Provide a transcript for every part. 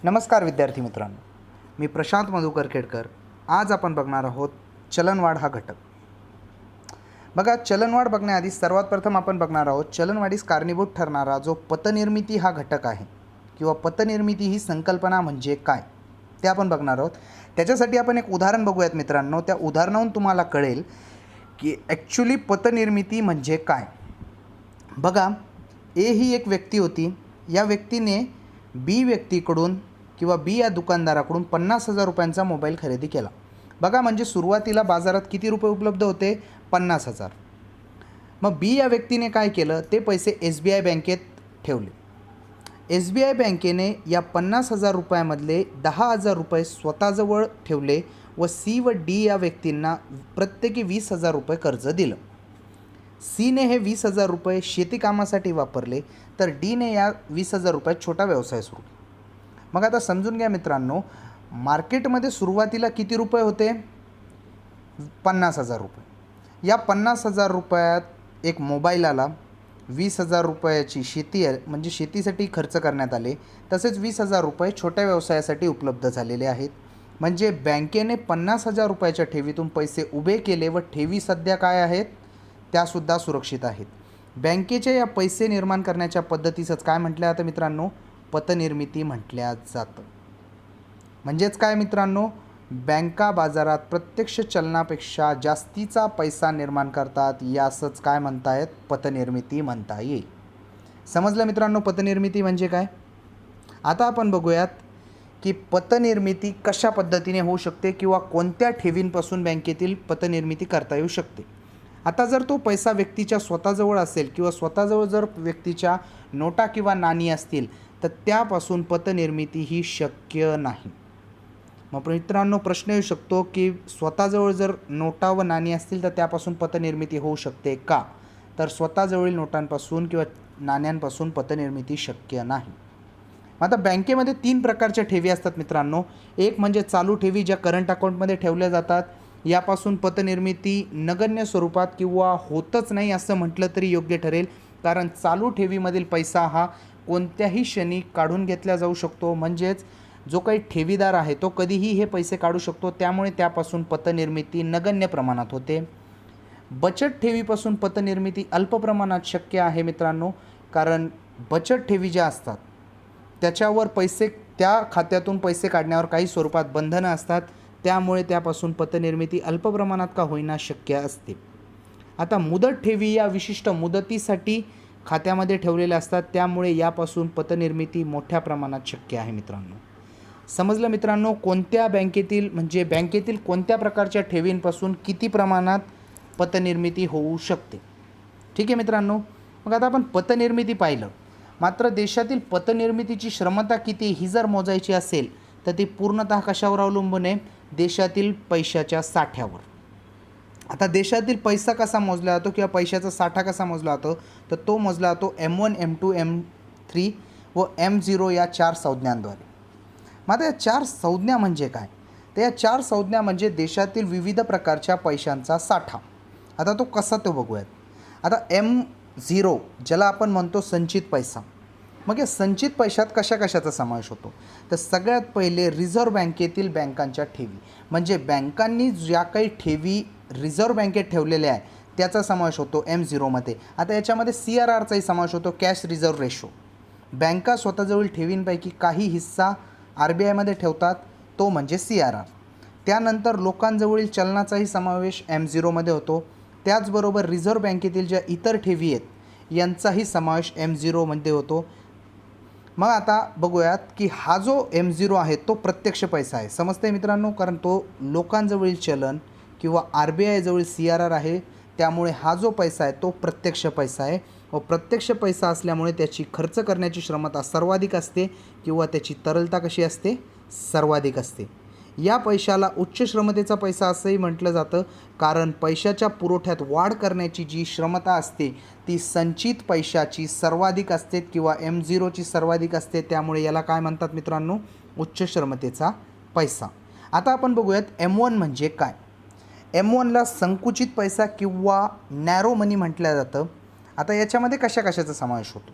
नमस्कार विद्यार्थी मित्रांनो, मी प्रशांत मधुकर खेडकर. आज आपण बघणार आहोत चलनवाढ हा घटक. बघा, चलनवाढ बघण्याआधी सर्वात प्रथम आपण बघणार आहोत चलनवाढीस कारणीभूत ठरणारा जो पतनिर्मिती हा घटक आहे किंवा पतनिर्मिती ही संकल्पना म्हणजे काय ते आपण बघणार आहोत. त्याच्यासाठी आपण एक उदाहरण बघूयात मित्रांनो. त्या उदाहरणावरून तुम्हाला कळेल की ॲक्च्युली पतनिर्मिती म्हणजे काय. बघा, ए ही एक व्यक्ती होती. या व्यक्तीने बी व्यक्तीकडून किंवा बी या दुकानदाराकडून 50,000 रुपयांचा मोबाईल खरेदी केला. बघा, म्हणजे सुरुवातीला बाजारात किती रुपये उपलब्ध होते? 50,000. मग बी या व्यक्तीने काय केलं? ते पैसे SBI बँकेत ठेवले. SBI बँकेने या 50,000 रुपयामधले 10,000 रुपये स्वतःजवळ ठेवले व सी व डी या व्यक्तींना प्रत्येकी 20,000 रुपये कर्ज दिलं. सीने हे 20,000 रुपये शेती कामासाठी वापरले, तर डीने या 20,000 रुपयात छोटा व्यवसाय सुरू केला. मग आता समजून घ्या मित्रांनो, मार्केटमध्ये सुरुवातीला किती रुपये होते? 50,000 रुपये. या 50,000 रुपयात एक मोबाईल आला, 20,000 रुपयाची शेती म्हणजे शेतीसाठी खर्च करण्यात आले, तसेच 20,000 रुपये छोट्या व्यवसायासाठी उपलब्ध झालेले आहेत. म्हणजे बँकेने 50,000 रुपयाच्या ठेवीतून पैसे उभे केले व ठेवी सध्या काय आहेत? त्यासुद्धा सुरक्षित आहेत. बँकेच्या या पैसे निर्माण करण्याच्या पद्धतीचंच काय म्हटलं जातं मित्रांनो? पतनिर्मिती म्हटल्या जातं. म्हणजेच काय मित्रांनो? बँका बाजारात प्रत्यक्ष चलनापेक्षा जास्तीचा पैसा निर्माण करतात. यासच काय म्हणतायत? पतनिर्मिती म्हणता येईल. समजलं मित्रांनो पतनिर्मिती म्हणजे काय? आता आपण बघूयात की पतनिर्मिती कशा पद्धतीने होऊ शकते किंवा कोणत्या ठेवींपासून बँकेतील पतनिर्मिती करता येऊ शकते. आता जर तो पैसा व्यक्तीच्या स्वतःजवळ असेल किंवा स्वतःजवळ जर व्यक्तीच्या नोटा किंवा नाणी असतील, तर त्यापासून पतनिर्मिती ही शक्य नाही. मग मित्रांनो प्रश्न येऊ शकतो की स्वतःजवळ जर नोटा व नाणी असतील तर त्यापासून पतनिर्मिती होऊ शकते का? तर स्वतःजवळील नोटांपासून किंवा नाण्यांपासून पतनिर्मिती शक्य नाही. आता बँकेमध्ये 3 प्रकारच्या ठेवी असतात मित्रांनो. एक म्हणजे चालू ठेवी, ज्या करंट अकाउंटमध्ये ठेवल्या जातात. यापासून पतनिर्मिती नगण्य स्वरूपात किंवा होतच नाही असं म्हटलं तरी योग्य ठरेल, कारण चालू ठेवीमधील पैसा हा कोणत्याही क्षणी काढून घेतला जाऊ शकतो. म्हणजेच जो काही ठेवीदार आहे तो कधीही हे पैसे काढू शकतो, त्यामुळे त्यापासून पतनिर्मिती नगण्य प्रमाणात होते. बचत ठेवीपासून पतनिर्मिती अल्प प्रमाणात शक्य आहे मित्रांनो, कारण बचत ठेवी ज्या असतात त्याच्यावर त्या खात्यातून पैसे काढण्यावर काही स्वरूपात बंधनं असतात, त्यामुळे त्यापासून पतनिर्मिती अल्प प्रमाणात का होईना शक्य असते. आता मुदत ठेवी या विशिष्ट मुदतीसाठी खात्यामध्ये ठेवलेल्या असतात, त्यामुळे यापासून पतनिर्मिती मोठ्या प्रमाणात शक्य आहे मित्रांनो. समजलं मित्रांनो कोणत्या बँकेतील म्हणजे बँकेतील कोणत्या प्रकारच्या ठेवींपासून किती प्रमाणात पतनिर्मिती होऊ शकते. ठीक आहे मित्रांनो. मग आता आपण पतनिर्मिती पाहिलं, मात्र देशातील पतनिर्मितीची क्षमता किती ही जर मोजायची असेल तर ती पूर्णतः कशावर अवलंबून आहे? देशातील पैशाच्या साठ्यावर. आता देशातील पैसा कसा मोजला जातो किंवा पैशाचा साठा कसा मोजला जातो? तर तो मोजला जातो M1, M2, M3 व M0 या 4 संज्ञांद्वारे. मग आता या 4 संज्ञा म्हणजे काय? तर या 4 संज्ञा म्हणजे देशातील विविध प्रकारच्या पैशांचा साठा. आता तो कसा तो बघूयात. आता M0 ज्याला आपण म्हणतो संचित पैसा. मग या संचित पैशात कशाचा समावेश होतो? तर सगळ्यात पहिले रिझर्व्ह बँकेतील बँकांच्या ठेवी, म्हणजे बँकांनी ज्या काही ठेवी रिझर्व्ह बँकेत ठेवलेल्या आहे त्याचा समावेश होतो M0मध्ये. आता याच्यामध्ये CRRचाही समावेश होतो, कॅश रिझर्व्ह रेशो. बँका स्वतःजवळील ठेवींपैकी काही हिस्सा RBIमध्ये ठेवतात, तो म्हणजे CRR. त्यानंतर लोकांजवळील चलनाचाही समावेश M0मध्ये होतो. त्याचबरोबर रिझर्व्ह बँकेतील ज्या इतर ठेवी आहेत यांचाही समावेश M0मध्ये होतो. मग आता बघूयात की हा जो M0 आहे तो प्रत्यक्ष पैसा आहे. समजते मित्रांनो, कारण तो लोकांजवळील चलन किंवा RBI जवळील CRR आहे, त्यामुळे हा जो पैसा आहे तो प्रत्यक्ष पैसा आहे व प्रत्यक्ष पैसा असल्यामुळे त्याची खर्च करण्याची क्षमता सर्वाधिक असते किंवा त्याची तरलता कशी असते? सर्वाधिक असते. या पैशाला उच्च श्रमतेचा पैसा असंही म्हटलं जातं, कारण पैशाच्या पुरवठ्यात वाढ करण्याची जी क्षमता असते ती संचित पैशाची सर्वाधिक असते किंवा M0ची सर्वाधिक असते, त्यामुळे याला काय म्हणतात मित्रांनो? उच्च श्रमतेचा पैसा. आता आपण बघूयात M1 म्हणजे काय. M1ला संकुचित पैसा किंवा नॅरो मनी म्हटलं जातं. आता याच्यामध्ये कशाचा समावेश होतो?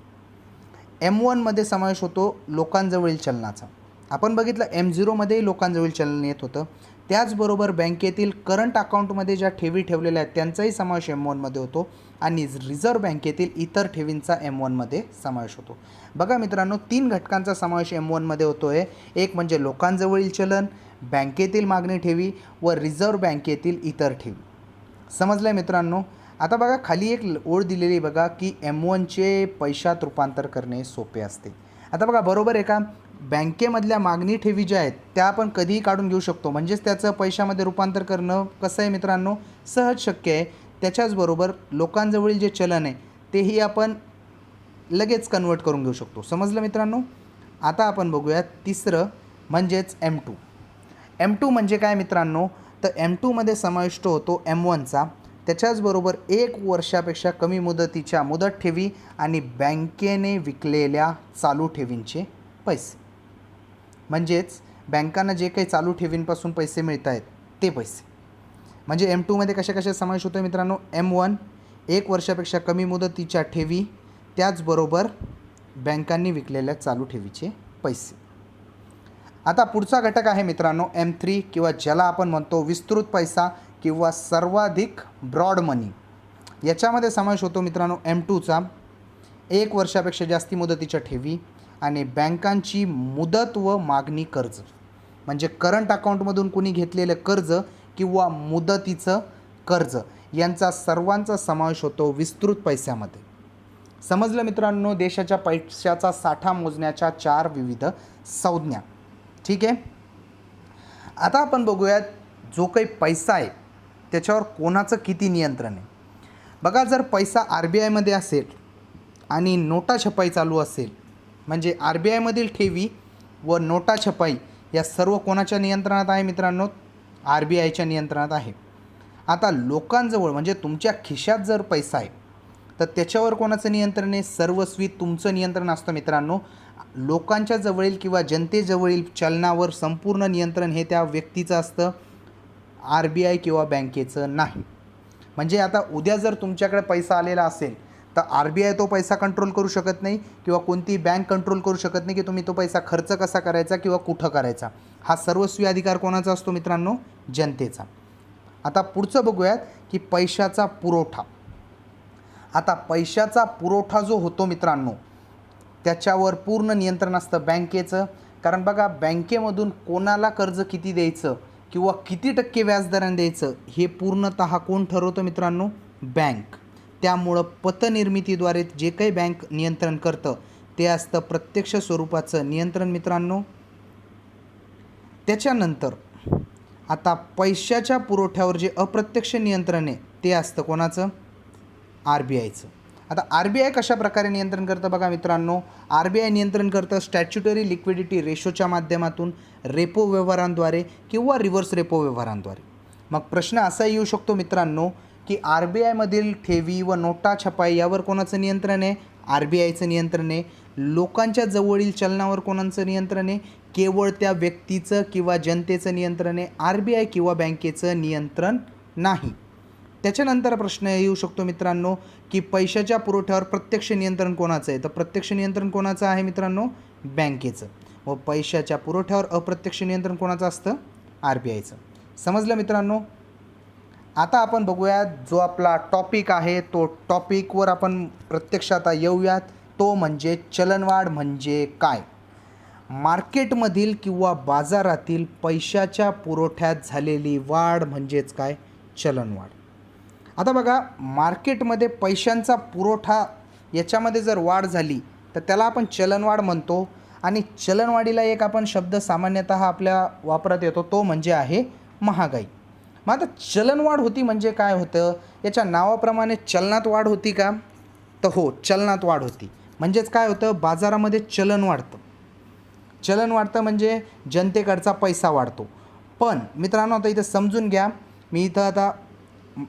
M1मध्ये समावेश होतो लोकांजवळील चलनाचा. आपण बघितलं M0मध्येही लोकांजवळ चलन येत होतं. त्याचबरोबर बँकेतील करंट अकाउंटमध्ये ज्या ठेवी ठेवलेल्या आहेत त्यांचाही समावेश M1मध्ये होतो आणि रिझर्व्ह बँकेतील इतर ठेवींचा M1मध्ये समावेश होतो. बघा मित्रांनो, 3 घटकांचा समावेश M1मध्ये होतो आहे. एक म्हणजे लोकांजवळील चलन, बँकेतील मागणी ठेवी व रिझर्व्ह बँकेतील इतर ठेवी. समजलं आहे मित्रांनो. आता बघा खाली एक ओळ दिलेली बघा की M1चे पैशात रूपांतर करणे सोपे असते. आता बघा बरोबर आहे का, बँकेमधल्या मागणी ठेवी ज्या आहेत त्या आपण कधीही काढून घेऊ शकतो, म्हणजेच त्याचं पैशामध्ये रूपांतर करणं कसं आहे मित्रांनो, सहज शक्य आहे. त्याच्याचबरोबर लोकांजवळील जे चलन आहे तेही आपण लगेच कन्वर्ट करून घेऊ शकतो. समजलं मित्रांनो. आता आपण बघूयात तिसरं म्हणजेच M2. M2 म्हणजे काय मित्रांनो, तर M2मध्ये समाविष्ट होतो M1चा, त्याच्याचबरोबर 1 वर्षापेक्षा कमी मुदतीच्या मुदत ठेवी आणि बँकेने विकलेल्या चालू ठेवींचे पैसे. म्हणजेच बँकांना जे काही चालू ठेवींपासून पैसे मिळत आहेत ते पैसे. म्हणजे M2मध्ये कशा समावेश होतो मित्रांनो, M1 1 वर्षापेक्षा कमी मुदतीच्या ठेवी, त्याचबरोबर बँकांनी विकलेल्या चालू ठेवीचे पैसे. आता पुढचा घटक आहे मित्रांनो M3 किंवा ज्याला आपण म्हणतो विस्तृत पैसा किंवा सर्वाधिक ब्रॉड मनी. याच्यामध्ये समावेश होतो मित्रांनो M2चा 1 वर्षापेक्षा जास्ती मुदतीच्या ठेवी आणि बँकांची मुदत व मागणी कर्ज. म्हणजे करंट अकाउंटमधून कुणी घेतलेलं कर्ज किंवा मुदतीचं कर्ज यांचा सर्वांचा समावेश होतो विस्तृत पैशामध्ये. समजलं मित्रांनो. देशाच्या पैशाचा साठा मोजण्याच्या 4 विविध संज्ञा. ठीक आहे. आता आपण बघूयात जो काही पैसा आहे त्याच्यावर कोणाचं किती नियंत्रण आहे. बघा, जर पैसा RBIमध्ये असेल आणि नोटा छपाई चालू असेल, म्हणजे RBIमधील ठेवी व नोटा छपाई या सर्व कोणाच्या नियंत्रणात आहे मित्रांनो, RBIच्या नियंत्रणात आहे. आता लोकांजवळ म्हणजे तुमच्या खिशात जर पैसा आहे तर त्याच्यावर कोणाचं नियंत्रण आहे, सर्वस्वी तुमचं नियंत्रण असतं मित्रांनो. लोकांच्या जवळील किंवा जनतेजवळील चलनावर संपूर्ण नियंत्रण हे त्या व्यक्तीचं असतं, RBI किंवा बँकेचं नाही. म्हणजे आता उद्या जर तुमच्याकडे पैसा आलेला असेल तर RBI तो पैसा कंट्रोल करू शकत नाही किंवा कोणती बँक कंट्रोल करू शकत नाही की तुम्ही तो पैसा खर्च कसा करायचा किंवा कुठं करायचा. हा सर्वस्वी अधिकार कोणाचा असतो मित्रांनो, जनतेचा. आता पुढचं बघूयात की पैशाचा पुरवठा. आता पैशाचा पुरवठा जो होतो मित्रांनो त्याच्यावर पूर्ण नियंत्रण असतं बँकेचं. कारण बघा, बँकेमधून कोणाला कर्ज किती द्यायचं किंवा किती टक्के व्याजदराने द्यायचं हे पूर्णतः कोण ठरवतं मित्रांनो, बँक. त्यामुळं पतनिर्मितीद्वारे जे काही बँक नियंत्रण करतं ते असतं प्रत्यक्ष स्वरूपाचं नियंत्रण मित्रांनो. त्याच्यानंतर आता पैशाच्या पुरवठ्यावर जे अप्रत्यक्ष नियंत्रण आहे ते असतं कोणाचं, RBIचं. आता RBI कशा प्रकारे नियंत्रण करतं बघा मित्रांनो, RBI नियंत्रण करतं स्टॅच्युटरी लिक्विडिटी रेशोच्या माध्यमातून, रेपो व्यवहारांद्वारे किंवा रिव्हर्स रेपो व्यवहारांद्वारे. मग प्रश्न असा येऊ शकतो मित्रांनो की RBIमधील ठेवी व नोटा छपाई यावर कोणाचं नियंत्रण आहे, RBIचं नियंत्रण आहे. लोकांच्या जवळील चलनावर कोणाचं नियंत्रण आहे, केवळ त्या व्यक्तीचं किंवा जनतेचं नियंत्रण आहे, RBI किंवा बँकेचं नियंत्रण नाही. त्याच्यानंतर प्रश्न येऊ शकतो मित्रांनो की पैशाच्या पुरवठ्यावर प्रत्यक्ष नियंत्रण कोणाचं आहे, तर प्रत्यक्ष नियंत्रण कोणाचं आहे मित्रांनो, बँकेचं. व पैशाच्या पुरवठ्यावर अप्रत्यक्ष नियंत्रण कोणाचं असतं, RBIचं. समजलं मित्रांनो. आता आपण बघूयात जो आपला टॉपिक आहे तो टॉपिकवर आपण प्रत्यक्षात आता येऊयात. तो म्हणजे चलनवाढ म्हणजे काय. मार्केटमधील किंवा बाजारातील पैशाच्या पुरवठ्यात झालेली वाढ म्हणजेच काय, चलनवाढ. आता बघा, मार्केटमध्ये पैशांचा पुरवठा याच्यामध्ये जर वाढ झाली तर त्याला आपण चलनवाढ म्हणतो. आणि चलनवाढीला एक आपण शब्द सामान्यतः आपल्या वापरात येतो तो म्हणजे आहे महागाई. मग आता चलनवाढ होती म्हणजे काय होतं, याच्या नावाप्रमाणे चलनात वाढ होती का, तर हो, चलनात वाढ होती. म्हणजेच काय होतं, बाजारामध्ये चलन वाढतं. चलन वाढतं म्हणजे जनतेकडचा पैसा वाढतो. पण मित्रांनो आता इथं समजून घ्या, मी इथं आता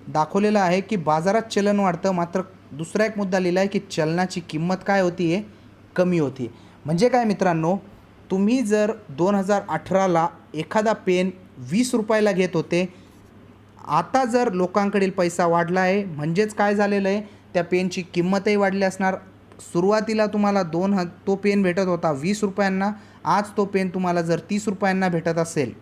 दाखवलेलं आहे की बाजारात चलन वाढतं, मात्र दुसरा एक मुद्दा लिहिला आहे की चलनाची किंमत काय होती आहे, कमी होती. म्हणजे काय मित्रांनो, तुम्ही जर 2018ला एखादा पेन 20 रुपयाला घेत होते, आता जर लोकांकडील पैसा वाढला आहे म्हणजेच काय झालेलं आहे, त्या पेनची किंमतही वाढली असणार, सुरुवातीला तुम्हाला तो पेन भेटत होता 20 रुपयांना, आज तो पेन तुम्हाला जर 30 रुपयांना भेटत असेल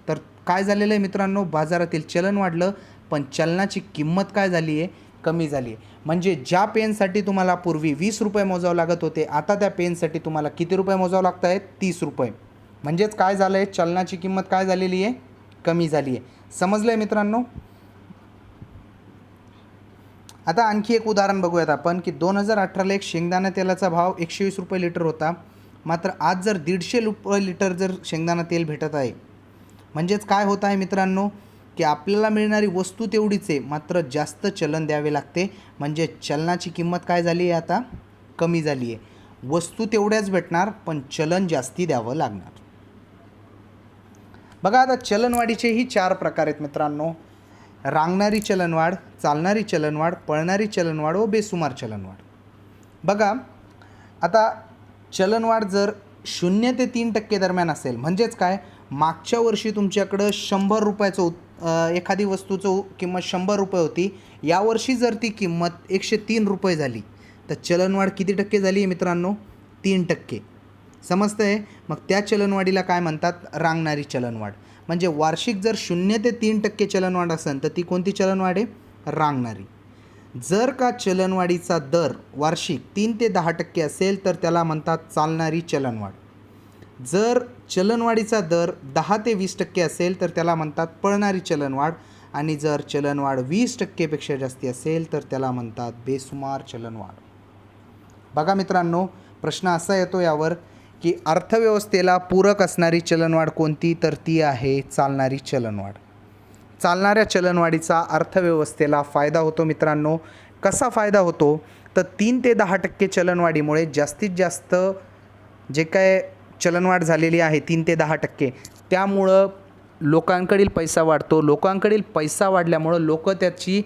तर काय झालेलं आहे मित्रांनो, बाजारातील चलन वाढलं पण चलनाची किंमत काय झाली आहे, कमी झाली आहे. म्हणजे ज्या पेनसाठी तुम्हाला पूर्वी 20 रुपये मोजावं लागत होते, आता त्या पेनसाठी तुम्हाला किती रुपये मोजावं लागत आहेत, 30 रुपये. म्हणजेच काय झालं आहे, चलनाची किंमत काय झालेली आहे, कमी झाली आहे. समजलं आहे मित्रांनो. आता आणखी एक उदाहरण बघूयात आपण की 2018ला एक शेंगदाणा तेलाचा भाव 120 रुपये लिटर होता, मात्र आज जर 150 रुपये लिटर जर शेंगदाणा तेल भेटत आहे. म्हणजेच काय होत आहे मित्रांनो की आपल्याला मिळणारी वस्तू तेवढीच आहे, मात्र जास्त चलन द्यावे लागते. म्हणजे चलनाची किंमत काय झाली आहे, आता कमी झाली आहे. वस्तू तेवढ्याच भेटणार पण चलन जास्ती द्यावं लागणार. बघा आता चलनवाढीचेही 4 प्रकार आहेत मित्रांनो. रांगणारी चलनवाढ, चालणारी चलनवाढ, पळणारी चलनवाढ व बेसुमार चलनवाढ. बघा आता चलनवाढ जर 0 ते 3% दरम्यान असेल, म्हणजेच काय, मागच्या वर्षी तुमच्याकडं 100 रुपयाचं एखादी वस्तूचं किंमत 100 रुपये होती, यावर्षी जर ती किंमत 103 रुपये झाली तर चलनवाढ किती टक्के झाली आहे मित्रांनो, 3%. समजतं आहे. मग त्या चलनवाढीला काय म्हणतात, रांगणारी चलनवाढ. म्हणजे वार्षिक जर 0 ते 3% चलनवाढ असेल तर ती कोणती चलनवाढ आहे, रांगणारी. जर का चलनवाढीचा दर वार्षिक 3 ते 10% असेल तर त्याला म्हणतात चालणारी चलनवाढ. जर चलनवाढीचा दर 10 ते 20% असेल तर त्याला म्हणतात पळणारी चलनवाढ. आणि जर चलनवाढ 20%पेक्षा जास्ती असेल तर त्याला म्हणतात बेसुमार चलनवाढ. बघा मित्रांनो, प्रश्न असा येतो यावर की अर्थव्यवस्थेला पूरक असणारी चलनवाढ कोणती, तर ती आहे चालणारी चलनवाढ. चालणाऱ्या चलनवाढीचा अर्थव्यवस्थेला फायदा होतो मित्रांनो. कसा फायदा होतो, तर 3 ते 10% चलनवाढीमुळे जास्तीत जास्त जे काय चलनवाढ झालेली आहे 3 ते 10%, त्यामुळं लोकांकडील पैसा वाढतो. लोकांकडील पैसा वाढल्यामुळं लोक त्याची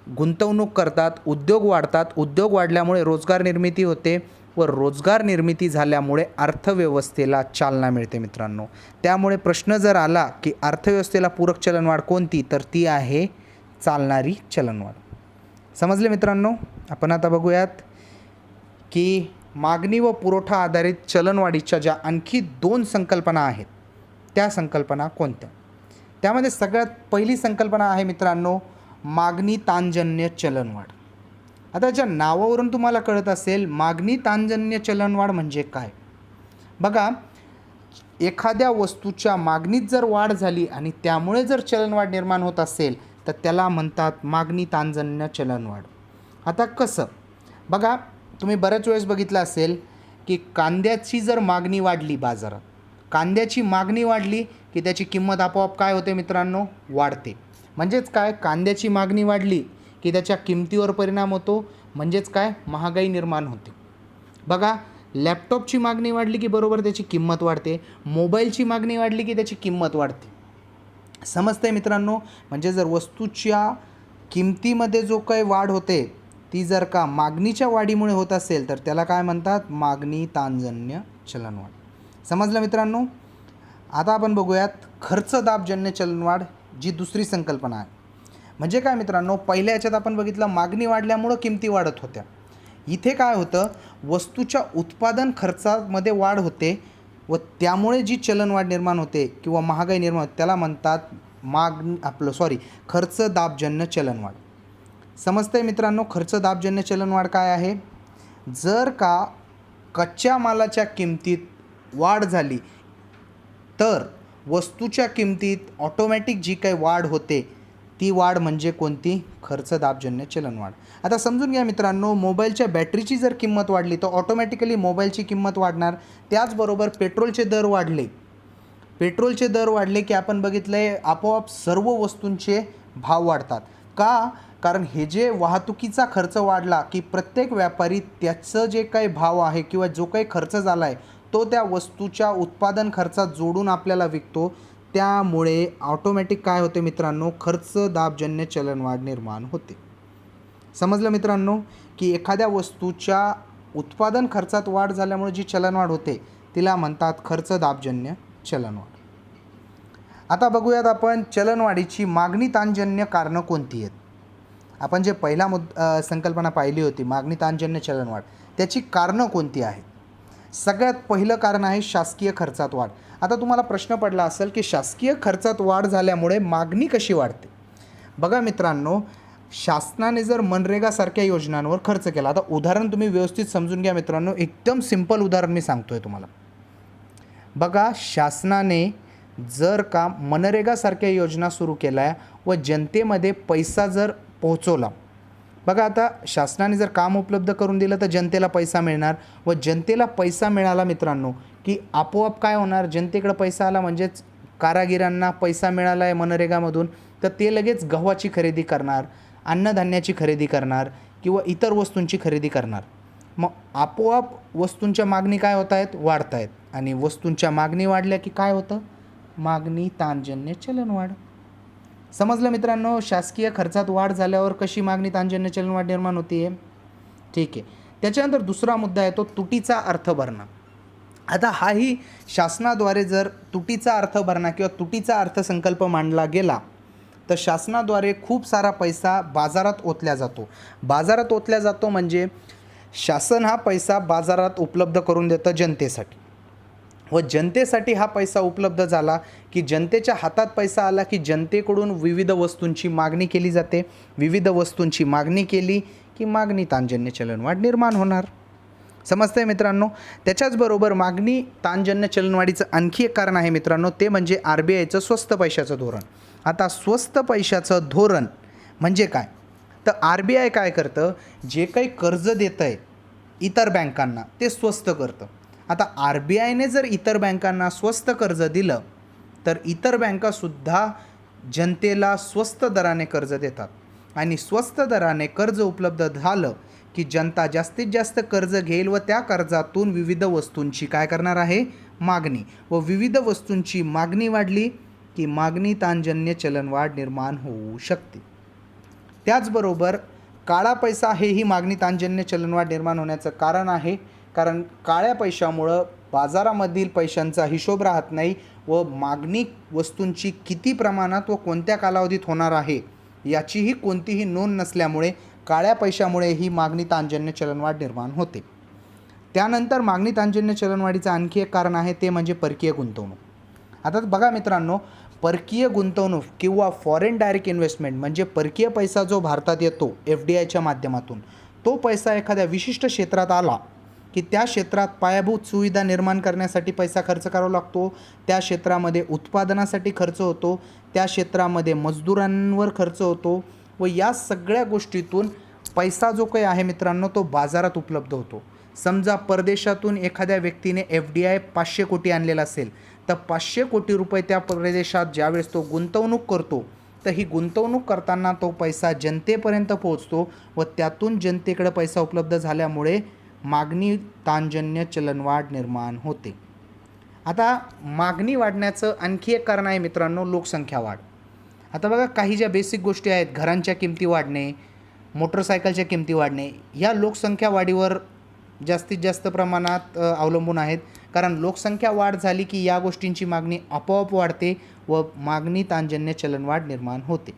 गुंतवणूक करतात, उद्योग वाढतात. उद्योग वाढल्यामुळे रोजगार निर्मिती होते व रोजगार निर्मिती झाल्यामुळे अर्थव्यवस्थेला चालना मिळते मित्रांनो. त्यामुळे प्रश्न जर आला की अर्थव्यवस्थेला पूरक चलनवाढ कोणती, तर ती आहे चालणारी चलनवाढ. समजले मित्रांनो. आपण आता बघूयात की मागणी व पुरवठा आधारित चलनवाढीच्या ज्या आणखी 2 संकल्पना आहेत त्या संकल्पना कोणत्या. त्यामध्ये सगळ्यात पहिली संकल्पना आहे मित्रांनो मागणी ताणजन्य चलनवाढ. आता ज्या नावावरून तुम्हाला कळत असेल मागणी ताणजन्य चलनवाढ म्हणजे काय. बघा, एखाद्या वस्तूच्या मागणीत जर वाढ झाली आणि त्यामुळे जर चलनवाढ निर्माण होत असेल तर त्याला म्हणतात मागणी ताणजन्य चलनवाढ. आता कसं, बघा तुम्ही बऱ्याच वेळेस बघितलं असेल की कांद्याची जर मागणी वाढली बाजारात, कांद्याची मागणी वाढली की त्याची किंमत आपोआप काय होते मित्रांनो, वाढते. म्हणजेच काय, कांद्याची मागणी वाढली की त्याच्या किमतीवर परिणाम होतो, म्हणजेच काय, महागाई निर्माण होते. बघा, लॅपटॉपची मागणी वाढली की बरोबर त्याची किंमत वाढते. मोबाईलची मागणी वाढली की त्याची किंमत वाढते. समजतंय मित्रांनो. म्हणजे जर वस्तूच्या किमतीमध्ये जो काही वाढ होते ती जर का मागणीच्या वाढीमुळे होत असेल तर त्याला काय म्हणतात, मागणी ताणजन्य चलनवाढ. समजलं मित्रांनो. आता आपण बघूयात खर्च दाबजन्य चलनवाढ, जी दुसरी संकल्पना आहे. म्हणजे काय मित्रांनो, पहिल्या याच्यात आपण बघितलं मागणी वाढल्यामुळं किमती वाढत होत्या. इथे काय होतं, वस्तूच्या उत्पादन खर्चामध्ये वाढ होते व त्यामुळे जी चलनवाढ निर्माण होते किंवा महागाई निर्माण होते त्याला म्हणतात खर्च दाबजन्य चलनवाढ. समजतंय मित्रांनो. खर्च दाबजन्य चलनवाढ काय आहे, जर का कच्च्या मालाच्या किमतीत वाढ झाली तर वस्तूच्या किमतीत ऑटोमॅटिक जी काही वाढ होते ती वाढ म्हणजे कोणती, खर्च दाबजन्य चलनवाढ. आता समजून घ्या मित्रांनो, मोबाईलच्या बॅटरीची जर किंमत वाढली तर ऑटोमॅटिकली मोबाईलची किंमत वाढणार. त्याचबरोबर पेट्रोलचे दर वाढले की आपण बघितलं आहे आपोआप सर्व वस्तूंचे भाव वाढतात. का, कारण हे जे वाहतुकीचा खर्च वाढला की प्रत्येक व्यापारी त्याचं जे काही भाव आहे किंवा जो काही खर्च झाला आहे तो त्या वस्तूच्या उत्पादन खर्चात जोडून आपल्याला विकतो. त्यामुळे ऑटोमॅटिक काय होते मित्रांनो, खर्च दाबजन्य चलनवाढ निर्माण होते. समजलं मित्रांनो की एखाद्या वस्तूच्या उत्पादन खर्चात वाढ झाल्यामुळे जी चलनवाढ होते तिला म्हणतात खर्च दाबजन्य चलनवाढ. आता बघूयात आपण चलनवाढीची मागणी ताणजन्य कारणं कोणती आहेत. आपण जे पहिला संकल्पना पाहिली होती मागणी ताणजन्य चलनवाढ, त्याची कारणं कोणती आहेत? सगळ्यात पहिलं कारण आहे शासकीय खर्चात वाढ. आता तुम्हाला प्रश्न पडला असेल की शासकीय खर्चात वाढ झाल्यामुळे मागणी कशी वाढते? बघा मित्रांनो, शासनाने जर मनरेगासारख्या योजनांवर खर्च केला, आता उदाहरण तुम्ही व्यवस्थित समजून घ्या मित्रांनो, एकदम सिंपल उदाहरण मी सांगतोय तुम्हाला. बघा, शासनाने जर का मनरेगासारख्या योजना सुरू केल्या व जनतेमध्ये पैसा जर पोहोचवला, बघा आता शासनाने जर काम उपलब्ध करून दिलं तर जनतेला पैसा मिळणार व जनतेला पैसा मिळाला मित्रांनो की आपोआप काय होणार, जनतेकडे पैसा आला म्हणजेच कारागिरांना पैसा मिळाला आहे मनरेगामधून, तर ते लगेच गव्हाची खरेदी करणार, अन्नधान्याची खरेदी करणार किंवा इतर वस्तूंची खरेदी करणार. मग आपोआप वस्तूंच्या मागणी काय होत आहेत, वाढत आहेत. आणि वस्तूंच्या मागणी वाढल्या की काय होतं, मागणी ताणजन्य चलनवाढ. समजलं मित्रांनो, शासकीय खर्चात वाढ झाल्यावर कशी मागणी ताणजन्य चलनवाढ निर्माण होती आहे. ठीक आहे. त्याच्यानंतर दुसरा मुद्दा आहे तो तुटीचा अर्थ भरणा. आता हाही शासनाद्वारे जर तुटीचा अर्थ भरणा किंवा तुटीचा अर्थसंकल्प मांडला गेला तर शासनाद्वारे खूप सारा पैसा बाजारात ओतल्या जातो. बाजारात ओतल्या जातो म्हणजे शासन हा पैसा बाजारात उपलब्ध करून देतं जनतेसाठी व जनतेसाठी हा पैसा उपलब्ध झाला की जनतेच्या हातात पैसा आला की जनतेकडून विविध वस्तूंची मागणी केली जाते. विविध वस्तूंची मागणी केली की मागणी ताणजन्य चलनवाढ निर्माण होणार. समजतंय मित्रांनो. त्याच्याचबरोबर मागणी ताणजन्य चलनवाढीचं आणखी एक कारण आहे मित्रांनो, ते म्हणजे RBIचं स्वस्त पैशाचं धोरण. आता स्वस्त पैशाचं धोरण म्हणजे काय, तर RBI काय करतं, जे काही कर्ज देतं आहे इतर बँकांना ते स्वस्त करतं. आता RBIने जर इतर बँकांना स्वस्त कर्ज दिलं तर इतर बँकासुद्धा जनतेला स्वस्त दराने कर्ज देतात आणि स्वस्त दराने कर्ज उपलब्ध झालं की जनता जास्तीत जास्त कर्ज घेईल व त्या कर्जातून विविध वस्तूंची काय करणार आहे, मागणी, व विविध वस्तूंची मागणी वाढली की मागणी ताणजन्य चलनवाढ निर्माण होऊ शकते. त्याचबरोबर काळा पैसा हेही मागणी ताणजन्य चलनवाढ निर्माण होण्याचं कारण आहे. कारण काळ्या पैशामुळं बाजारामधील पैशांचा हिशोब राहत नाही व मागणी वस्तूंची किती प्रमाणात व कोणत्या कालावधीत होणार आहे याचीही कोणतीही नोंद नसल्यामुळे काळ्या पैशामुळे ही मागणी ताणजन्य चलनवाढ निर्माण होते. त्यानंतर मागणी ताणजन्य चलनवाढीचं आणखी एक कारण आहे ते म्हणजे परकीय गुंतवणूक. आता बघा मित्रांनो, परकीय गुंतवणूक किंवा फॉरेन डायरेक्ट इन्व्हेस्टमेंट म्हणजे परकीय पैसा जो भारतात येतो FDIच्या माध्यमातून, तो पैसा एखाद्या विशिष्ट क्षेत्रात आला की त्या क्षेत्रात पायाभूत सुविधा निर्माण करण्यासाठी पैसा खर्च करावा लागतो. त्या क्षेत्रामध्ये उत्पादनासाठी खर्च होतो, त्या क्षेत्रामध्ये मजदुरांवर खर्च होतो व या सगळ्या गोष्टीतून पैसा जो काही आहे मित्रांनो तो बाजारात उपलब्ध होतो. समजा परदेशातून एखाद्या व्यक्तीने FDI 500 कोटी आणलेला असेल तर 500 कोटी रुपये त्या प्रदेशात ज्यावेळेस तो गुंतवणूक करतो तर ही गुंतवणूक करताना तो पैसा जनतेपर्यंत पोहोचतो व त्यातून जनतेकडे पैसा उपलब्ध झाल्यामुळे मागणी ताणजन्य चलनवाढ निर्माण होते. आता मागणी वाढण्याचं आणखी एक कारण आहे मित्रांनो, लोकसंख्या वाढ. आता बघा, काही ज्या बेसिक गोष्टी आहेत, घरांच्या किमती वाढणे, मोटरसायकलच्या किमती वाढणे, या लोकसंख्या वाढीवर जास्तीत जास्त प्रमाणात अवलंबून आहेत. कारण लोकसंख्या वाढ झाली की या गोष्टींची मागणी आपोआप वाढते व मागणी ताणजन्य चलनवाढ निर्माण होते.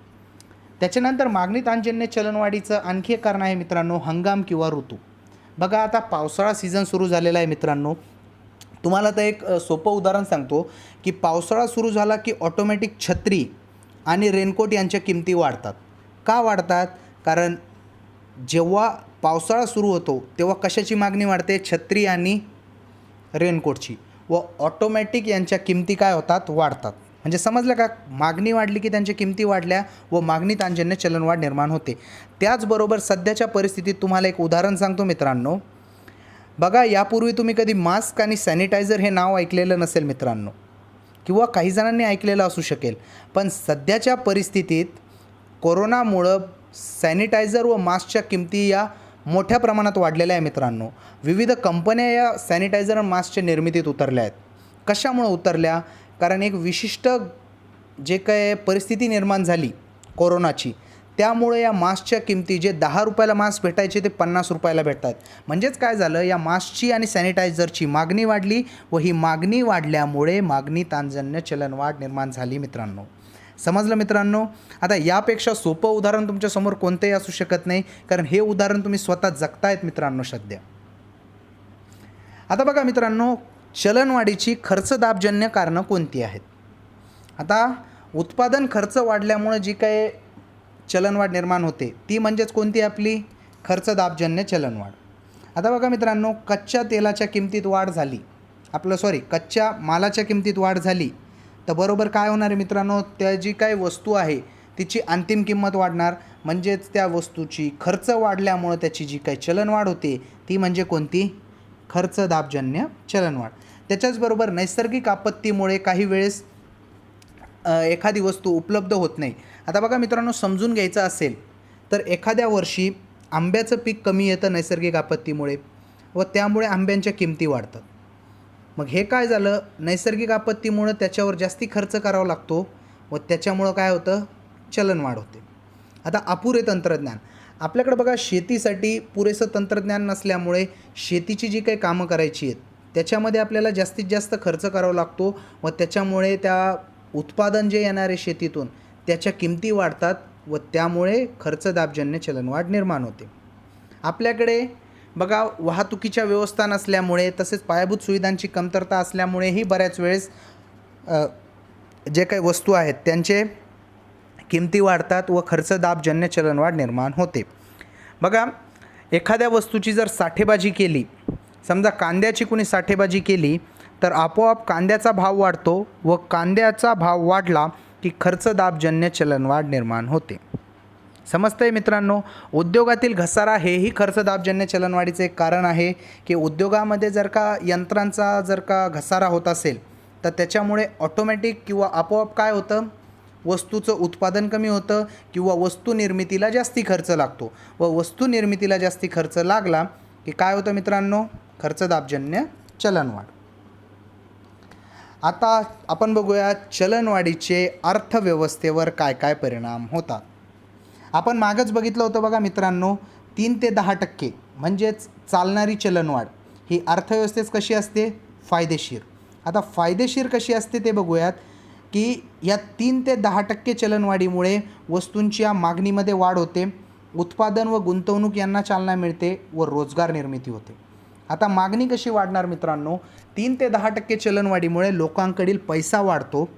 त्याच्यानंतर मागणी ताणजन्य चलनवाढीचं आणखी एक कारण आहे मित्रांनो, हंगाम किंवा ऋतू. बघा, आता पावसाळा सीझन सुरू झालेला आहे मित्रांनो. तुम्हाला तर एक सोपं उदाहरण सांगतो की पावसाळा सुरू झाला की ऑटोमॅटिक छत्री आणि रेनकोट यांच्या किमती वाढतात. का वाढतात? कारण जेव्हा पावसाळा सुरू होतो तेव्हा कशाची मागणी वाढते? छत्री आणि रेनकोटची, व ऑटोमॅटिक यांच्या किमती काय होतात? वाढतात. म्हणजे समजलं का, मागणी वाढली की त्यांच्या किमती वाढल्या व मागणी ताणजन्य चलनवाढ निर्माण होते. त्याचबरोबर सध्याच्या परिस्थितीत तुम्हाला एक उदाहरण सांगतो मित्रांनो. बघा, यापूर्वी तुम्ही कधी मास्क आणि सॅनिटायझर हे नाव ऐकलेलं नसेल मित्रांनो, किंवा काही जणांनी ऐकलेलं असू शकेल. पण सध्याच्या परिस्थितीत कोरोनामुळं सॅनिटायझर व मास्कच्या किमती या मोठ्या प्रमाणात वाढलेल्या आहे मित्रांनो. विविध कंपन्या या सॅनिटायझर आणि मास्कच्या निर्मितीत उतरल्या आहेत. कशामुळं उतरल्या? कारण एक विशिष्ट जे काय परिस्थिती निर्माण झाली कोरोनाची, त्यामुळे या मास्कच्या किमती जे 10 रुपयाला मास्क भेटायचे ते 50 रुपयाला भेटतात. म्हणजेच काय झालं, या मास्कची आणि सॅनिटायझरची मागणी वाढली व ही मागणी वाढल्यामुळे मागणी ताणजन्य चलनवाढ निर्माण झाली मित्रांनो. समजलं मित्रांनो. आता यापेक्षा सोपं उदाहरण तुमच्यासमोर कोणतंही असू शकत नाही, कारण हे उदाहरण तुम्ही स्वतः जगतायत मित्रांनो सध्या. आता बघा मित्रांनो, चलनवाढीची खर्चदाबजन्य कारणं कोणती आहेत? आता उत्पादन खर्च वाढल्यामुळे जी काही चलनवाढ निर्माण होते ती म्हणजेच कोणती? आपली खर्चदाबजन्य चलनवाढ. आता बघा मित्रांनो, कच्च्या तेलाच्या किमतीत वाढ झाली, कच्च्या मालाच्या किमतीत वाढ झाली, तर बरोबर काय होणार आहे मित्रांनो? त्या जी काही वस्तू आहे तिची अंतिम किंमत वाढणार, म्हणजेच त्या वस्तूची खर्च वाढल्यामुळे त्याची जी काही चलनवाढ होते ती म्हणजे कोणती? खर्चदाबजन्य चलनवाढ. त्याच्याचबरोबर नैसर्गिक आपत्तीमुळे काही वेळेस एखादी वस्तू उपलब्ध होत नाही. आता बघा मित्रांनो, समजून घ्यायचं असेल तर एखाद्या वर्षी आंब्याचं पीक कमी येतं नैसर्गिक आपत्तीमुळे व त्यामुळे आंब्यांच्या किमती वाढतात. मग हे काय झालं? नैसर्गिक आपत्तीमुळं त्याच्यावर जास्ती खर्च करावा लागतो व त्याच्यामुळं काय होतं? चलनवाढ होते. आता अपुरे तंत्रज्ञान. आपल्याकडे बघा, शेतीसाठी पुरेसं तंत्रज्ञान नसल्यामुळे शेतीची जी काही कामं करायची आहेत त्याच्यामध्ये आपल्याला जास्तीत जास्त खर्च करावा लागतो व त्याच्यामुळे त्या उत्पादन जे येणारे शेतीतून त्याच्या किमती वाढतात व त्यामुळे खर्चदाबजन्य चलनवाढ निर्माण होते. आपल्याकडे बघा, वाहतुकीच्या व्यवस्था नसल्यामुळे तसेच पायाभूत सुविधांची कमतरता असल्यामुळेही बऱ्याच वेळेस जे काही वस्तू आहेत त्यांचे किमती वाढतात व खर्चदाबजन्य चलनवाढ निर्माण होते. बघा, एखाद्या वस्तूची जर साठेबाजी केली, समजा कांद्याची कुणी साठेबाजी केली, तर आपोआप कांद्याचा भाव वाढतो व कांद्याचा भाव वाढला की खर्चदाबजन्य चलनवाढ निर्माण होते. समजतंय मित्रांनो? उद्योगातील घसारा हेही खर्चदाबजन्य चलनवाढीचे एक कारण आहे की उद्योगामध्ये जर का यंत्रांचा जर का घसारा होत असेल तर त्याच्यामुळे ऑटोमॅटिक किंवा आपोआप काय होतं? वस्तूचं उत्पादन कमी होतं किंवा वस्तू निर्मितीला जास्ती खर्च लागतो व वस्तू निर्मितीला जास्ती खर्च लागला की काय होतं मित्रांनो? खर्चदाबजन्य चलनवाढ. आता आपण बघूया चलनवाढीचे अर्थव्यवस्थेवर काय काय परिणाम होतात. आपण मागच बघितलं होतं बघा मित्रांनो, 3 ते 10% म्हणजेच चालणारी चलनवाढ ही अर्थव्यवस्थेस कशी असते? फायदेशीर. आता फायदेशीर कशी असते ते बघूयात की या 3 ते 10% चलनवाढीमुळे वस्तूंच्या मागणीमध्ये वाढ होते, उत्पादन व गुंतवणूक यांना चालना मिळते व रोजगार निर्मिती होते. आता मागणी कशी वाढणार मित्रांनो? 3 ते 10% चलनवाढीमुळे लोकांकडील पैसा वाढतो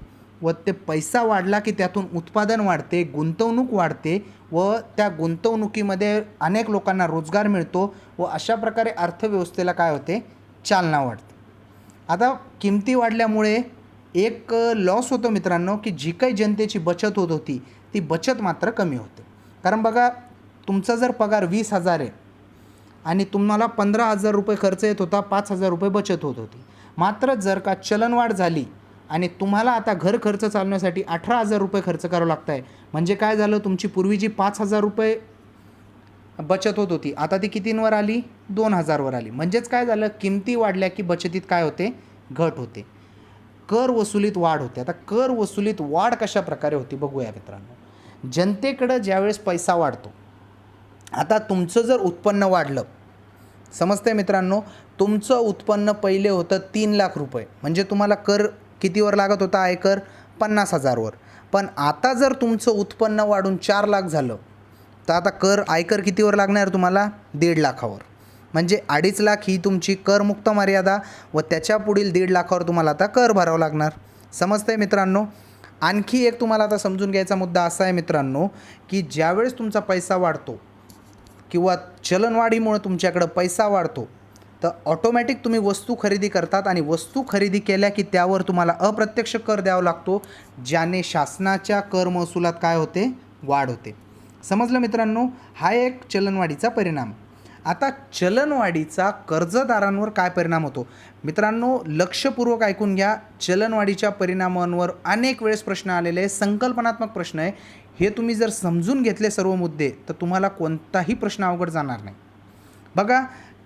व ते पैसा वाढला की त्यातून उत्पादन वाढते, गुंतवणूक वाढते व त्या गुंतवणुकीमध्ये अनेक लोकांना रोजगार मिळतो व अशा प्रकारे अर्थव्यवस्थेला काय होते? चालना वाढते. आता किमती वाढल्यामुळे एक लॉस होतो मित्रांनो की जी काही जनतेची बचत होत होती ती बचत मात्र कमी होते. कारण बघा, तुमचा जर पगार 20,000 आहे आणि तुम्हाला 15,000 रुपये खर्च येत होता, 5,000 रुपये बचत होत होती. मात्र जर का चलनवाढ झाली आणि तुम्हाला आता घर खर्च चालवण्यासाठी 18,000 रुपये खर्च करावं लागत आहे, म्हणजे काय झालं? तुमची पूर्वीची 5,000 रुपये बचत होत होती, आता ती कितींवर आली? 2,000वर आली. म्हणजेच काय झालं? किमती वाढल्या की बचतीत काय होते? घट होते. कर वसुलीत वाढ होते. आता कर वसुलीत वाढ कशा प्रकारे होती बघूया मित्रांनो. जनतेकडं ज्यावेळेस पैसा वाढतो, आता तुमचं जर उत्पन्न वाढलं, समजतंय मित्रांनो, तुमचं उत्पन्न पहिले होतं 3 लाख रुपये, म्हणजे तुम्हाला कर कितीवर लागत होता? आयकर 50,000वर. पण आता जर तुमचं उत्पन्न वाढून 4 लाख झालं तर आता आयकर कितीवर लागणार तुम्हाला? 1.5 लाखावर. म्हणजे 2.5 लाख ही तुमची करमुक्त मर्यादा व त्याच्या पुढील 1.5 लाखावर तुम्हाला आता कर भरावा लागणार. समजतंय मित्रांनो? आणखी एक तुम्हाला आता समजून घ्यायचा मुद्दा असा आहे मित्रांनो की ज्यावेळेस तुमचा पैसा वाढतो किंवा चलनवाढीमुळे तुमच्याकडं पैसा वाढतो तर ऑटोमॅटिक तुम्ही वस्तू खरेदी करतात आणि वस्तू खरेदी केल्या की त्यावर तुम्हाला अप्रत्यक्ष कर द्यावा लागतो, ज्याने शासनाच्या कर महसुलात काय होते? वाढ होते. समजलं मित्रांनो? हा एक चलनवाढीचा परिणाम. आता चलनवाढीचा कर्जदारांवर काय परिणाम होतो मित्रांनो? लक्षपूर्वक ऐकून घ्या. चलनवाढीच्या परिणामांवर अनेक वेळेस प्रश्न आलेले आहे, संकल्पनात्मक प्रश्न आहे. हे तुम्ही जर समजून घेतले सर्व मुद्दे तर तुम्हाला कोणताही प्रश्न अवघड जाणार नाही. बघा,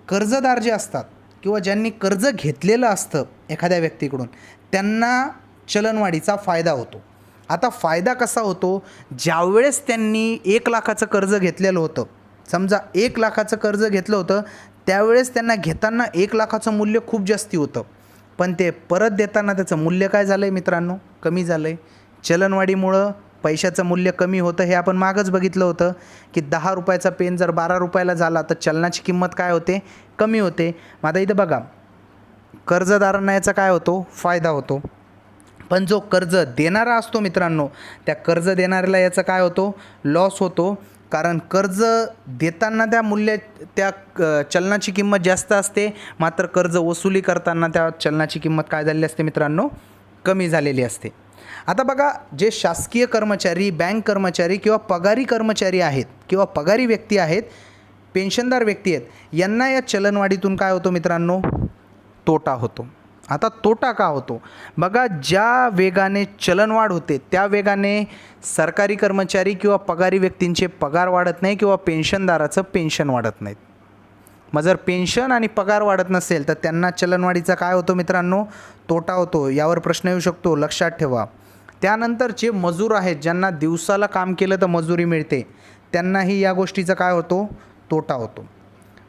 कर्जदार जे असतात किंवा ज्यांनी कर्ज घेतलेलं असतं एखाद्या व्यक्तीकडून, त्यांना चलनवाढीचा फायदा होतो. आता फायदा कसा होतो? ज्यावेळेस त्यांनी 1 लाखाचं कर्ज घेतलेलं होतं, समजा 1 लाखाचं कर्ज घेतलं होतं, त्यावेळेस त्यांना घेताना 1 लाखाचं मूल्य खूप जास्ती होतं, पण ते परत देताना त्याचं मूल्य काय झालं आहे मित्रांनो? कमी झालं आहे. चलनवाढीमुळं पैशाचं मूल्य कमी होतं. हे आपण मागच बघितलं होतं की 10 रुपयाचा पेन जर 12 रुपयाला झाला तर चलनाची किंमत काय होते? कमी होते. मग आता इथं बघा, कर्जदारांना याचा काय होतो, फायदा होतो. पण जो कर्ज देणारा असतो मित्रांनो, त्या कर्ज देणाऱ्याला याचा काय होतो, लॉस होतो. कारण कर्ज देताना त्या चलनाची किंमत जास्त असते, मात्र कर्ज वसुली करताना त्या चलनाची किंमत काय झालेली असते मित्रांनो, कमी झालेली असते. आता बघा, जे शासकीय कर्मचारी, बँक कर्मचारी किंवा पगारी कर्मचारी आहेत किंवा पगारी व्यक्ती आहेत, पेन्शनदार व्यक्ती आहेत, यांना या चलनवाढीतून काय होतो मित्रांनो, तोटा होतो. आता तोटा का होतो बघा, ज्या वेगाने चलनवाढ होते त्या वेगाने सरकारी कर्मचारी किंवा पगारी व्यक्तींचे पगार वाढत नाही किंवा पेन्शनदाराचं पेन्शन वाढत नाहीत. मग जर पेन्शन आणि पगार वाढत नसेल तर त्यांना चलनवाढीचा काय होतो मित्रांनो, तोटा होतो. यावर प्रश्न येऊ शकतो, लक्षात ठेवा. त्यानंतर जे मजूर आहेत, ज्यांना दिवसाला काम केलं तर मजुरी मिळते, त्यांनाही या गोष्टीचा काय होतो, तोटा होतो.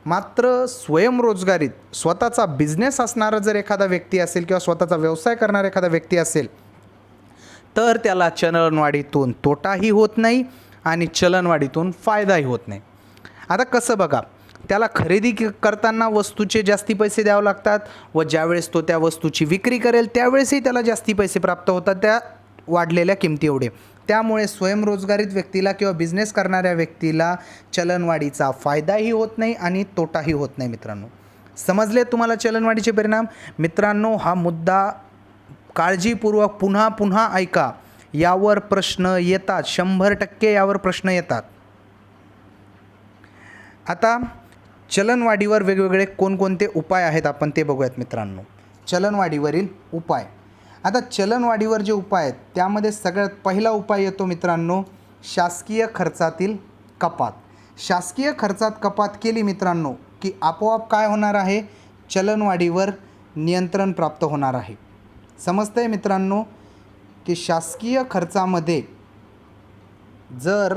मात्र स्वयंरोजगारीत स्वतःचा बिझनेस असणारा जर एखादा व्यक्ती असेल किंवा स्वतःचा व्यवसाय करणारा एखादा व्यक्ती असेल तर त्याला चलनवाढीतून तोटाही होत नाही आणि चलनवाढीतून फायदाही होत नाही. आता कसं बघा, त्याला खरेदी करताना वस्तूचे जास्ती पैसे द्यावे लागतात व ज्यावेळेस तो त्या वस्तूची विक्री करेल त्यावेळेसही त्याला जास्ती पैसे प्राप्त होतात त्या वाढलेल्या किमती एवढे. त्यामुळे स्वयंरोजगारीत व्यक्तीला किंवा बिझनेस करणाऱ्या व्यक्तीला चलनवाढीचा फायदाही होत नाही आणि तोटाही होत नाही. मित्रांनो, समजले तुम्हाला चलनवाढीचे परिणाम? मित्रांनो, हा मुद्दा काळजीपूर्वक पुन्हा पुन्हा ऐका. यावर प्रश्न येतात, 100% यावर प्रश्न येतात. आता चलनवाढीवर वेगवेगळे कोणकोणते उपाय आहेत आपण ते बघूयात मित्रांनो. चलनवाढीवरील उपाय. आता चलनवाढीवर जे उपाय आहेत त्यामध्ये सगळ्यात पहिला उपाय येतो मित्रांनो, शासकीय खर्चातील कपात. शासकीय खर्चात कपात केली मित्रांनो की आपोआप काय होणार आहे, चलनवाढीवर नियंत्रण प्राप्त होणार आहे. समजतंय मित्रांनो की शासकीय खर्चामध्ये जर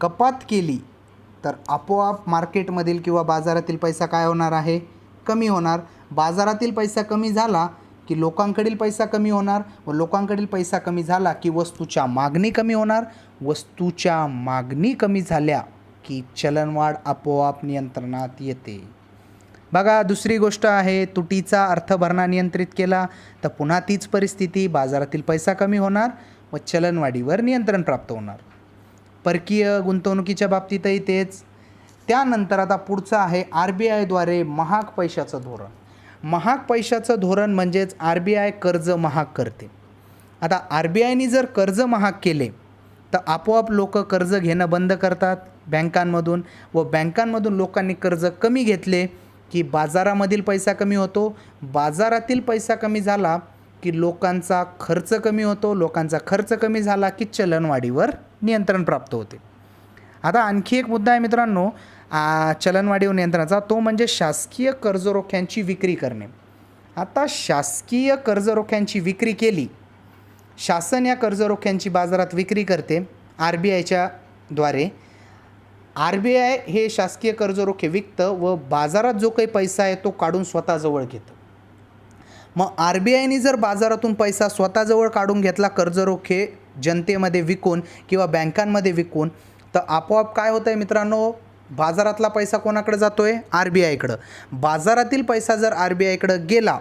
कपात केली तर आपोआप मार्केटमधील किंवा बाजारातील पैसा काय होणार आहे, कमी होणार. बाजारातील पैसा कमी झाला की लोकांकडील पैसा कमी होणार व लोकांकडील पैसा कमी झाला की वस्तूच्या मागणी कमी होणार. वस्तूच्या मागणी कमी झाल्या की चलनवाढ आपोआप नियंत्रणात येते. बघा, दुसरी गोष्ट आहे, तुटीचा अर्थभरणा नियंत्रित केला तर पुन्हा तीच परिस्थिती, बाजारातील पैसा कमी होणार व चलनवाढीवर नियंत्रण प्राप्त होणार. परकीय गुंतवणुकीच्या बाबतीतही तेच. त्यानंतर आता पुढचं आहे RBIद्वारे महाग पैशाचं धोरण. महाग पैशाचं धोरण म्हणजेच RBI कर्ज महाग करते. आता RBIने जर कर्ज महाग केले तर आपोआप लोक कर्ज घेणं बंद करतात बँकांमधून व बँकांमधून लोकांनी कर्ज कमी घेतले की बाजारामधील पैसा कमी होतो. बाजारातील पैसा कमी झाला की लोकांचा खर्च कमी होतो. लोकांचा खर्च कमी झाला की चलनवाढीवर नियंत्रण प्राप्त होते. आता आणखी एक मुद्दा आहे मित्रांनो चलनवाढीवर नियंत्रणाचा, तो म्हणजे शासकीय कर्जरोख्यांची विक्री करणे. आता शासकीय कर्जरोख्यांची विक्री केली, शासन या कर्जरोख्यांची बाजारात विक्री करते RBIच्या द्वारे. RBI हे शासकीय कर्जरोखे विकतं व बाजारात जो काही पैसा आहे तो काढून स्वतःजवळ घेतं. मग RBIने जर बाजारातून पैसा स्वतःजवळ काढून घेतला कर्जरोखे जनतेमध्ये विकून किंवा बँकांमध्ये विकून, तर आपोआप काय होतं आहे मित्रांनो, बाजारातला पैसा कोणाकडे जातो आहे, RBIकडं. बाजारातील पैसा जर RBIकडं गेला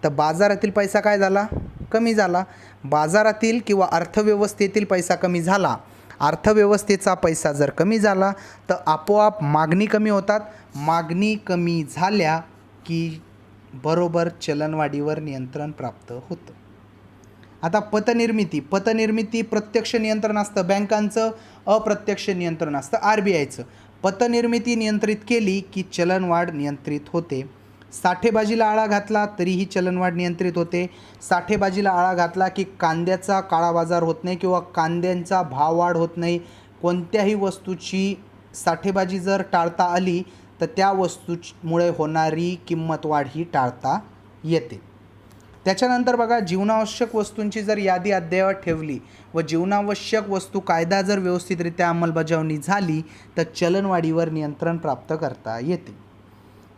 तर बाजारातील पैसा काय झाला, कमी झाला. बाजारातील किंवा अर्थव्यवस्थेतील पैसा कमी झाला. अर्थव्यवस्थेचा पैसा जर कमी झाला तर आपोआप मागणी कमी होतात. मागणी कमी झाल्या की बरोबर चलनवाढीवर नियंत्रण प्राप्त होतं. आता पतनिर्मिती प्रत्यक्ष नियंत्रण असतं बँकांचं, अप्रत्यक्ष नियंत्रण असतं RBIचं. पतनिर्मिती नियंत्रित केली की चलनवाढ नियंत्रित होते. साठेबाजीला आळा घातला तरीही चलनवाढ नियंत्रित होते. साठेबाजीला आळा घातला की कांद्याचा काळा बाजार होत नाही किंवा कांद्यांचा भाववाढ होत नाही. कोणत्याही वस्तूची साठेबाजी जर टाळता आली तर त्या वस्तूमुळे होणारी किंमत वाढ ही टाळता येते. त्याच्यानंतर बघा, जीवनावश्यक वस्तूंची जर यादी अद्ययावत ठेवली व जीवनावश्यक वस्तू कायदा जर व्यवस्थितरित्या अंमलबजावणी झाली तर चलनवाढीवर नियंत्रण प्राप्त करता येते.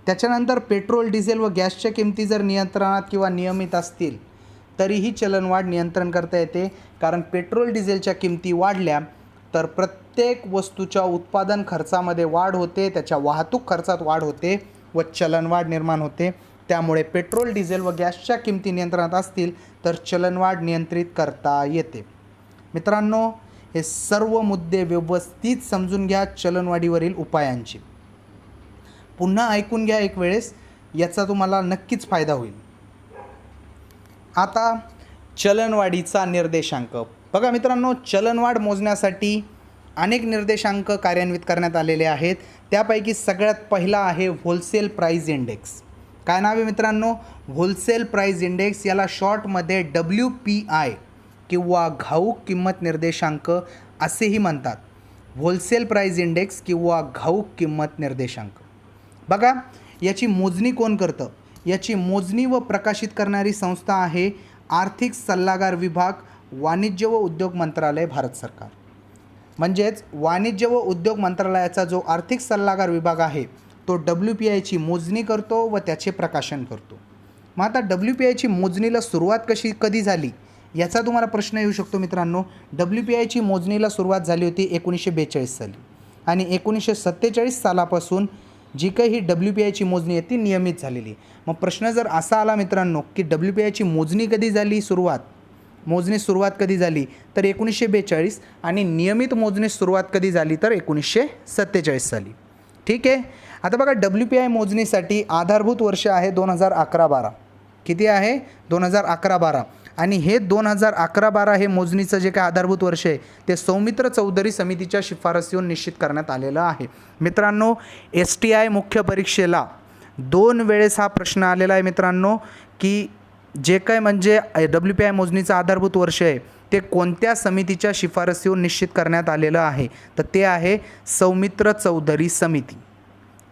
त्याच्यानंतर पेट्रोल, डिझेल व गॅसच्या किमती जर नियंत्रणात किंवा नियमित असतील तरीही चलनवाढ नियंत्रण करता येते. कारण पेट्रोल डिझेलच्या किमती वाढल्या तर प्रत्येक वस्तूच्या उत्पादन खर्चामध्ये वाढ होते, त्याच्या वाहतूक खर्चात वाढ होते व चलनवाढ निर्माण होते. त्यामुळे पेट्रोल, डिझेल व गॅसच्या किमती नियंत्रणात असतील तर चलनवाढ नियंत्रित करता येते. मित्रांनो, हे सर्व मुद्दे व्यवस्थित समजून घ्या चलनवाढीवरील उपायांची. पुन्हा ऐकून घ्या एक वेळेस, याचा तुम्हाला नक्कीच फायदा होईल. आता चलनवाढीचा निर्देशांक बघा मित्रांनो, चलनवाढ मोजण्यासाठी अनेक निर्देशांक कार्यान्वित करण्यात आलेले आहेत. त्यापैकी सगळ्यात पहिला आहे होलसेल प्राईज इंडेक्स. काय नाव आहे मित्रांनो? Wholesale price index. याला शॉर्टमध्ये WPI किंवा घाऊक किंमत निर्देशांक असेही म्हणतात. होलसेल प्राईज इंडेक्स किंवा घाऊक किंमत निर्देशांक. बघा, याची मोजणी कोण करतं? याची मोजणी व प्रकाशित करणारी संस्था आहे आर्थिक सल्लागार विभाग, वाणिज्य व उद्योग मंत्रालय, भारत सरकार. म्हणजेच वाणिज्य व उद्योग मंत्रालयाचा जो आर्थिक सल्लागार विभाग आहे तो WPIची मोजणी करतो व त्याचे प्रकाशन करतो. मग आता WPIची मोजणीला सुरुवात कधी झाली याचा तुम्हाला प्रश्न येऊ शकतो मित्रांनो. WPIची मोजणीला सुरुवात झाली होती 1942 साली आणि 1947 सालापासून जी काही ही WPIची मोजणी आहे ती नियमित झालेली. मग प्रश्न जर असा आला मित्रांनो की WPIची मोजणी कधी झाली, मोजणी सुरुवात कधी झाली तर 1942 आणि नियमित मोजणी सुरुवात कधी झाली तर 1947 साली. ठीक आहे. आता बघा, WPI मोजणीसाठी आधारभूत वर्ष आहे 2011-12. किती आहे? 2011-12. आणि हे 2011-12 हे मोजणीचं जे काय आधारभूत वर्ष आहे ते सौमित्र चौधरी समितीच्या शिफारसीवर निश्चित करण्यात आलेलं आहे. मित्रांनो, STI मुख्य परीक्षेला 2 वेळेस हा प्रश्न आलेला आहे मित्रांनो की जे काय म्हणजे WPI मोजणीचं आधारभूत वर्ष आहे ते कोणत्या समितीच्या शिफारसीवर निश्चित करण्यात आलेलं आहे, तर ते आहे सौमित्र चौधरी समिती.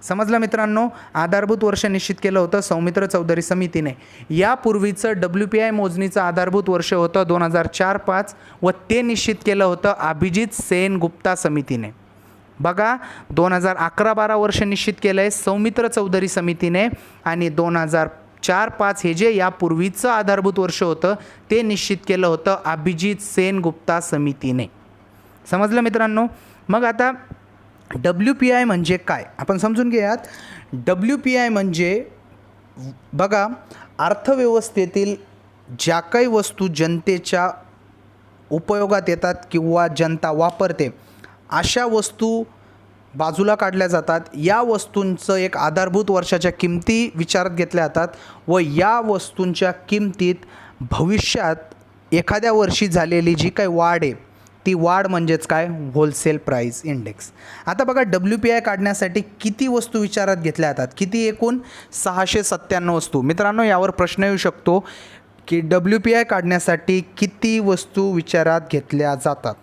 समजलं मित्रांनो? आधारभूत वर्ष निश्चित केलं होतं सौमित्र चौधरी समितीने. यापूर्वीचं WPI मोजणीचं आधारभूत वर्ष होतं 2004-05 व ते निश्चित केलं होतं अभिजित सेन गुप्ता समितीने. बघा, 2011-12 वर्ष निश्चित केलं आहे सौमित्र चौधरी समितीने आणि 2004-05 हे जे यापूर्वीचं आधारभूत वर्ष होतं ते निश्चित केलं होतं अभिजित सेन गुप्ता समितीने. समजलं मित्रांनो? मग आता WPI म्हणजे काय आपण समजून घेऊयात. WPI म्हणजे बघा, अर्थव्यवस्थेतील ज्या काही वस्तू जनतेच्या उपयोगात येतात किंवा जनता वापरते अशा वस्तू बाजूला काढल्या जातात. या वस्तूंचं एक आधारभूत वर्षाच्या किमती विचारात घेतल्या जातात व या वस्तूंच्या किमतीत भविष्यात एखाद्या वर्षी झालेली जी काही वाढ आहे ती वाढ म्हणजेच काय? Wholesale price index. आता बघा, WPI काढण्यासाठी किती वस्तू विचारात घेतल्या जातात? किती? एकूण 697 वस्तू. मित्रांनो, यावर प्रश्न येऊ शकतो की WPI काढण्यासाठी किती वस्तू विचारात घेतल्या जातात?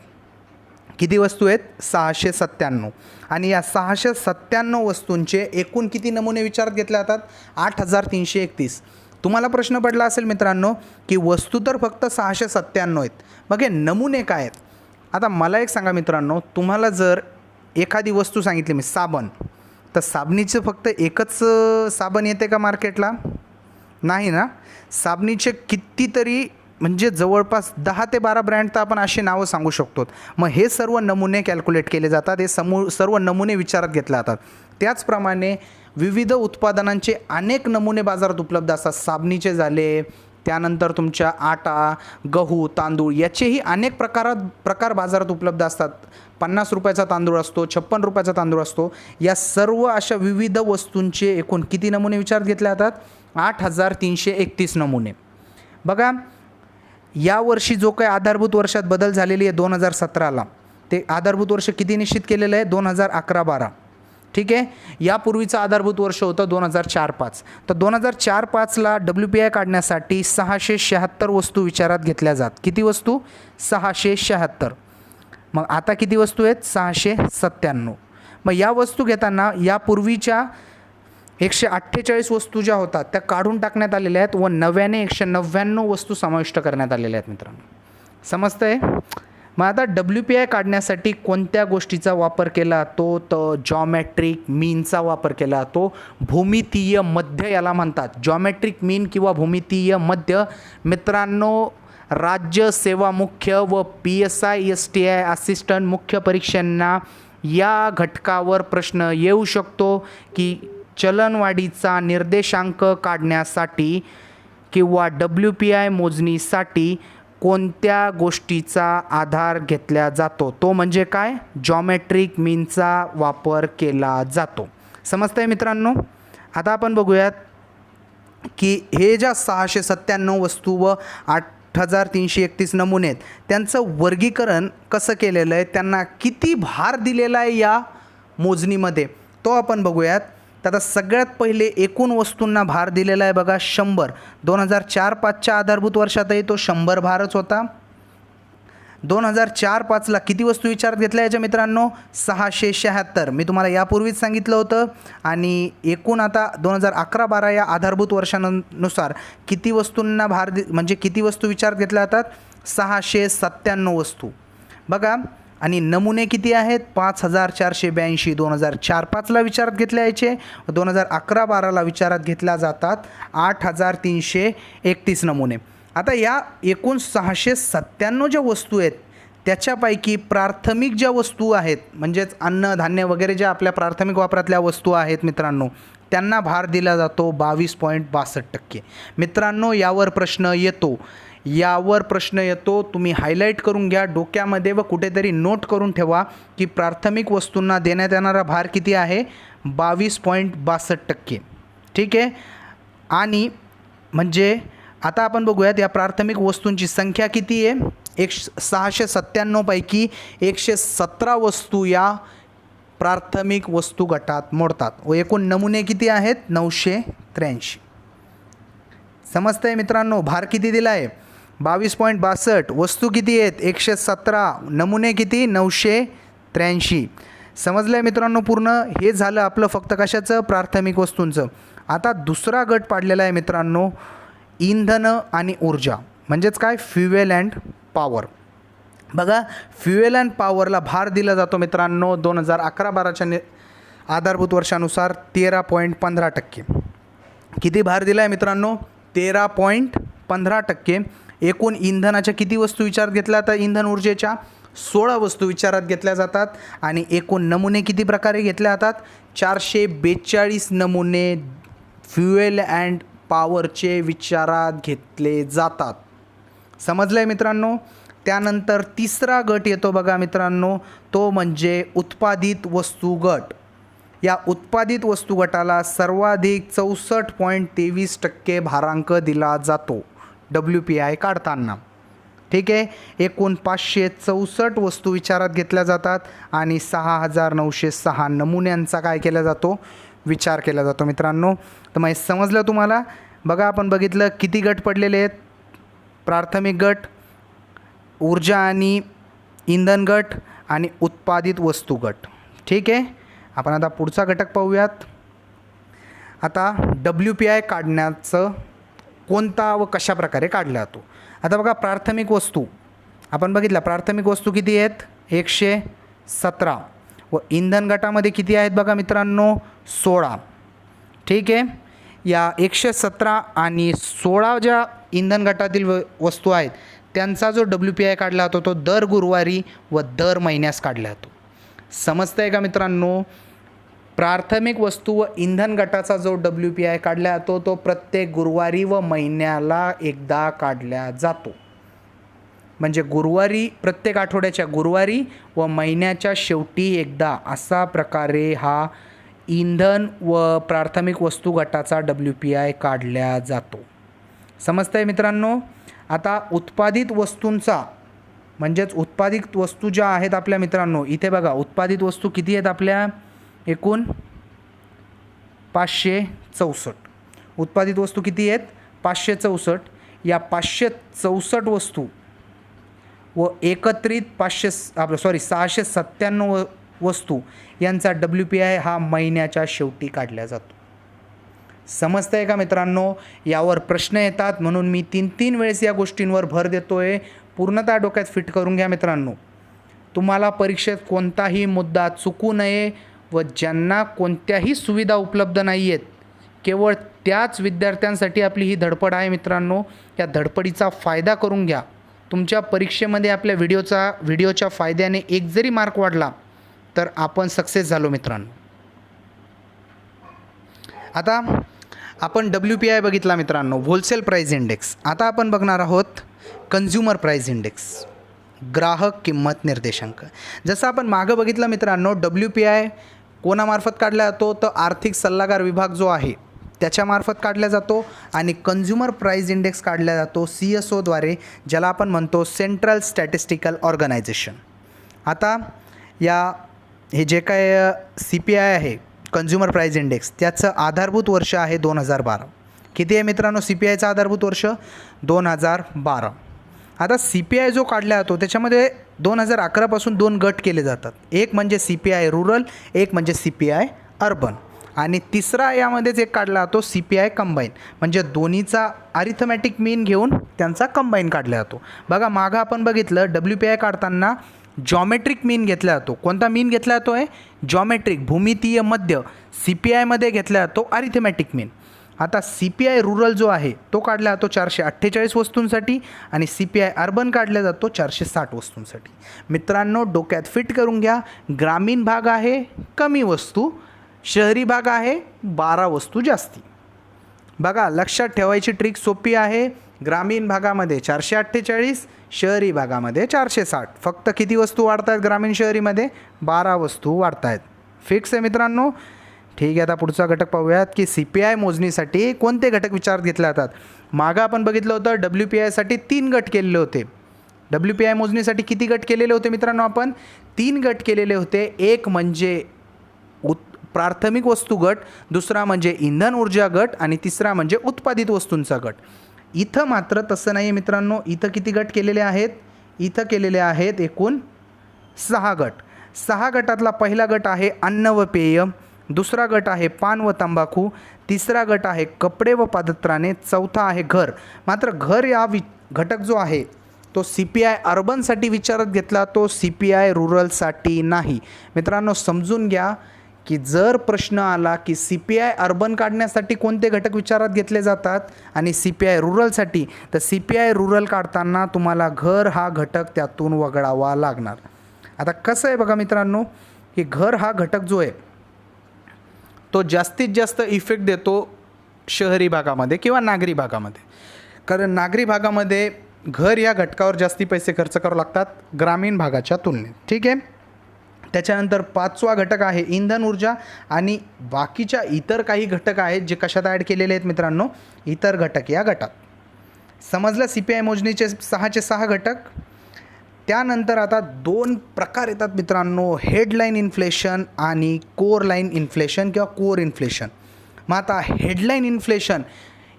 किती वस्तू आहेत? 697. आणि या 697 वस्तूंचे एकूण किती नमुने विचारात घेतले जातात? 8331. तुम्हाला प्रश्न पडला असेल मित्रांनो की वस्तू तर फक्त 697 आहेत, मग हे नमुने काय आहेत? आता मला एक सांगा मित्रांनो, तुम्हाला जर एखादी वस्तू सांगितली मी साबण, तर साबणीचं फक्त एकच साबण येते का मार्केटला? नाही ना. साबणीचे कितीतरी म्हणजे जवळपास 10 ते 12 ब्रँड तर आपण अशी नावं सांगू शकतो. मग हे सर्व नमुने कॅल्क्युलेट केले जातात, हे सर्व नमुने विचारात घेतले जातात. त्याचप्रमाणे विविध उत्पादनांचे अनेक नमुने बाजारात उपलब्ध असतात. साबणीचे झाले, त्यानंतर तुमच्या आटा, गहू, तांदूळ याचेही अनेक प्रकार बाजारात उपलब्ध असतात. 50 रुपयाचा तांदूळ असतो, 56 रुपयाचा तांदूळ असतो. या सर्व अशा विविध वस्तूंचे एकूण किती नमुने विचारात घेतले जातात? 8331 नमुने. बघा, यावर्षी जो काही आधारभूत वर्षात बदल झालेली आहे 2017ला, ते आधारभूत वर्ष किती निश्चित केलेलं आहे? 2011-12. ठीक आहे. यापूर्वीचं आधारभूत वर्ष होतं 2004-05. तर 2004-05ला WPI काढण्यासाठी 676 वस्तू विचारात घेतल्या जात. किती वस्तू? 676. मग आता किती वस्तू आहेत? 697. मग या वस्तू घेताना यापूर्वीच्या 148 वस्तू ज्या होतात त्या काढून टाकण्यात आलेल्या आहेत व नव्याने 199 वस्तू समाविष्ट करण्यात आलेल्या आहेत मित्रांनो. समजतंय? मग आता WPI काढण्यासाठी कोणत्या गोष्टीचा वापर केला? तो जॉमेट्रिक मीनचा वापर केला. तो भूमितीय मध्य याला म्हणतात. जॉमेट्रिक मीन किंवा भूमितीय मध्य मित्रांनो, राज्य सेवा मुख्य व PSI STI असिस्टंट मुख्य परीक्षांना या घटकावर प्रश्न येऊ शकतो की चलनवाढीचा निर्देशांक काढण्यासाठी किंवा WPI मोजणीसाठी कोणत्या गोष्टीचा आधार घेतला जातो? तो म्हणजे काय? जॉमेट्रिक मीनचा वापर केला जातो. समजतंय मित्रांनो? आता आपण बघूयात की हे ज्या 697 वस्तू व 8331 नमुने आहेत त्यांचं वर्गीकरण कसं केलेलं आहे, त्यांना किती भार दिलेला आहे या मोजणीमध्ये, तो आपण बघूयात. तर आता सगळ्यात पहिले एकूण वस्तूंना भार दिलेला आहे बघा 100. 2004-05च्या आधारभूत वर्षातही तो 100 भारच होता. 2004-05ला किती वस्तू विचारात घेतल्या याच्या मित्रांनो? 676. मी तुम्हाला यापूर्वीच सांगितलं होतं. आणि एकूण आता 2011-12 या आधारभूत वर्षानुसार किती वस्तूंना म्हणजे किती वस्तू विचारात घेतल्या जातात? 697 वस्तू बघा. आणि नमुने किती आहेत? 5482. 2004-05ला विचारात घेतले यायचे. 2011-12ला विचारात घेतल्या जातात 8331 नमुने. आता या एकूण 697 ज्या वस्तू आहेत त्याच्यापैकी प्राथमिक ज्या वस्तू आहेत म्हणजेच अन्न धान्य वगैरे ज्या आपल्या प्राथमिक वापरातल्या वस्तू आहेत मित्रांनो, त्यांना भार दिला जातो 22.62%. मित्रांनो यावर प्रश्न येतो, तुम्ही हायलाईट करून घ्या डोक्यामध्ये व कुठेतरी नोट करून ठेवा की प्राथमिक वस्तूंना देण्यात येणारा भार किती आहे? 22.62%. ठीक आहे. आणि म्हणजे आता आपण बघूयात या प्राथमिक वस्तूंची संख्या किती आहे. 697 पैकी 117 वस्तू या प्राथमिक वस्तू गटात मोडतात व एकूण नमुने किती आहेत? 983. समजतंय मित्रांनो? भार किती दिला आहे? 22.62. वस्तू किती आहेत? 117. नमुने किती? 983. समजलं आहे मित्रांनो पूर्ण? हे झालं आपलं फक्त कशाचं? प्राथमिक वस्तूंचं. आता दुसरा गट पाडलेला आहे मित्रांनो इंधन आणि ऊर्जा, म्हणजेच काय? Fuel and power. बघा फ्युएल अँड पॉवरला भार दिला जातो मित्रांनो 2011-12च्या आधारभूत वर्षानुसार 13.15%. किती भार दिला आहे मित्रांनो? 13.15%. एकूण इंधनाच्या किती वस्तू विचारात घेतल्या जातात? इंधन ऊर्जेच्या 16 वस्तू विचारात घेतल्या जातात. आणि एकूण नमुने किती प्रकारे घेतले जातात? 442 नमुने फ्युएल अँड पॉवरचे विचारात घेतले जातात. समजलं आहे मित्रांनो? त्यानंतर तिसरा गट येतो बघा मित्रांनो, तो म्हणजे उत्पादित वस्तू गट. या उत्पादित वस्तू गटाला सर्वाधिक 64.23% भारांक दिला जातो WPI काढताना. ठीक आहे. एकूण 564 वस्तू विचारात घेतल्या जातात आणि 6906 नमुन्यांचा काय केला जातो? विचार केला जातो मित्रांनो. तर मग समजलं तुम्हाला? बघा आपण बघितलं किती गट पडलेले आहेत. प्राथमिक गट, ऊर्जा आणि इंधन गट आणि उत्पादित वस्तू गट. ठीक आहे. आपण आता पुढचा घटक पाहूयात. आता WPI काढण्याचं कोणता व कशा प्रकारे काढला जातो. आता बघा प्राथमिक वस्तू आपण बघितला. प्राथमिक वस्तू किती आहेत? 117. व इंधन गटामध्ये किती आहेत बघा मित्रांनो? 16. ठीक आहे. या 117 आणि 16 ज्या इंधन गटातील वस्तू आहेत त्यांचा जो WPI काढला जातो तो दर गुरुवारी व दर महिन्यास काढला जातो. समजतंय का मित्रांनो? प्राथमिक वस्तू व इंधन गटाचा जो WPI काढला जातो तो प्रत्येक गुरुवारी व महिन्याला एकदा काढला जातो. म्हणजे गुरुवारी, प्रत्येक आठवड्याच्या गुरुवारी व महिन्याच्या शेवटी एकदा, असा प्रकारे हा इंधन व प्राथमिक वस्तू गटाचा WPI काढला जातो. समजतंय मित्रांनो? आता उत्पादित वस्तूंचा म्हणजेच उत्पादित वस्तू ज्या आहेत आपल्या मित्रांनो, इथे बघा उत्पादित वस्तू किती आहेत आपल्या? एकूण 564. उत्पादित वस्तू किती आहेत? 564. या 564 वस्तू व एकत्रित 697 वस्तू यांचा WPI हा महिन्याच्या शेवटी काढला जातो. समजतंय का मित्रांनो? यावर प्रश्न येतात म्हणून मी 3 वेळेस या गोष्टींवर भर देतोय. पूर्णतः डोक्यात फिट करून घ्या मित्रांनो. तुम्हाला परीक्षेत कोणताही मुद्दा चुकू नये व ज्यांना कोणत्याही सुविधा उपलब्ध नाही आहेत केवळ त्याच विद्यार्थ्यांसाठी आपली ही धडपड आहे मित्रांनो. या धडपडीचा फायदा करून घ्या. तुमच्या परीक्षेमध्ये आपल्या व्हिडिओच्या फायद्याने एक जरी मार्क वाढला तर आपण सक्सेस झालो मित्रांनो. आता आपण WPI बघितला मित्रांनो, होलसेल प्राईस इंडेक्स. आता आपण बघणार आहोत कन्झ्युमर प्राईस इंडेक्स, ग्राहक किंमत निर्देशांक. जसं आपण मागं बघितलं मित्रांनो, WPI कोणामार्फत काढला जातो, तर आर्थिक सल्लागार विभाग जो आहे त्याच्यामार्फत काढला जातो. आणि कन्झ्युमर प्राईस इंडेक्स काढला जातो CSOद्वारे, ज्याला आपण म्हणतो सेंट्रल स्टॅटिस्टिकल ऑर्गनायझेशन. आता हे जे काय CPI आहे, कन्झ्युमर प्राईस इंडेक्स, त्याचं आधारभूत वर्ष आहे 2012. किती आहे मित्रांनो CPIचं आधारभूत वर्ष? 2012. आता CPI जो काढला जातो त्याच्यामध्ये 2011पासून 2 गट केले जातात. एक म्हणजे CPI रुरल, एक म्हणजे CPI अर्बन, आणि तिसरा यामध्येच एक काढला जातो CPI कंबाईन, म्हणजे दोन्हीचा अरिथमॅटिक मीन घेऊन त्यांचा कंबाईन काढला जातो. बघा मागं आपण बघितलं WPI काढताना जॉमेट्रिक मीन घेतला जातो. कोणता मीन घेतला जातो आहे? जॉमेट्रिक, भूमितीय मध्य. CPIमध्ये घेतला जातो अरिथमॅटिक मीन. आता CPI रुरल जो आहे तो काढला जातो 448 वस्तूंसाठी, आणि CPI अर्बन काढला जातो 460 वस्तूंसाठी. मित्रांनो डोक्यात फिट करून घ्या, ग्रामीण भाग आहे कमी वस्तू, शहरी भाग आहे 12 वस्तू जास्ती. बघा लक्षात ठेवायची ट्रिक सोपी आहे. ग्रामीण भागामध्ये 448, शहरी भागामध्ये 460. फक्त किती वस्तू वाढत आहेत ग्रामीण शहरीमध्ये? 12 वस्तू वाढत आहेत. फिक्स आहे मित्रांनो. ठीक आहे, आता पुढचा घटक पाहूयात की CPI मोजणीसाठी कोणते घटक विचारात घेतले जातात. मागं आपण बघितलं होतं WPIसाठी 3 गट केलेले होते. WPI मोजणीसाठी किती गट केलेले होते मित्रांनो? आपण 3 गट केलेले होते. एक म्हणजे प्राथमिक वस्तू गट, दुसरा म्हणजे इंधन ऊर्जा गट, आणि तिसरा म्हणजे उत्पादित वस्तूंचा गट. इथं मात्र तसं नाही आहे मित्रांनो. इथं किती गट केलेले आहेत? इथं केलेले आहेत एकूण 6 गट. 6 गटातला पहिला गट आहे अन्न व पेय, दुसरा गट आहे पान व तंबाखू, तिसरा गट आहे कपडे व पादत्राणे, चौथा आहे घर. मात्र घर या घटक जो आहे तो CPI अर्बनसाठी विचारात घेतला, तो CPI रुरलसाठी नाही. मित्रांनो समजून घ्या की जर प्रश्न आला की CPI अर्बन काढण्यासाठी कोणते घटक विचारात घेतले जातात आणि CPI रुरलसाठी, तर CPI रुरल काढताना तुम्हाला घर हा घटक त्यातून वगळावा लागणार. आता कसं आहे बघा मित्रांनो, की घर हा घटक जो आहे तो जास्तीत जास्त इफेक्ट देतो शहरी भागामध्ये किंवा नागरी भागामध्ये. कारण नागरी भागामध्ये घर या घटकावर जास्ती पैसे खर्च करावे लागतात ग्रामीण भागाच्या तुलनेत. ठीक आहे. त्याच्यानंतर 5वा घटक आहे इंधन ऊर्जा, आणि बाकीच्या इतर काही घटक आहेत जे कशात ॲड केलेले आहेत मित्रांनो? इतर घटक या गटात. समजलं CPI मोजणीचे 6चे 6 घटक. त्यानंतर आता 2 प्रकार येतात मित्रांनो, हेडलाईन इन्फ्लेशन आणि कोर लाईन इन्फ्लेशन किंवा कोर इन्फ्लेशन. मग आता हेडलाईन इन्फ्लेशन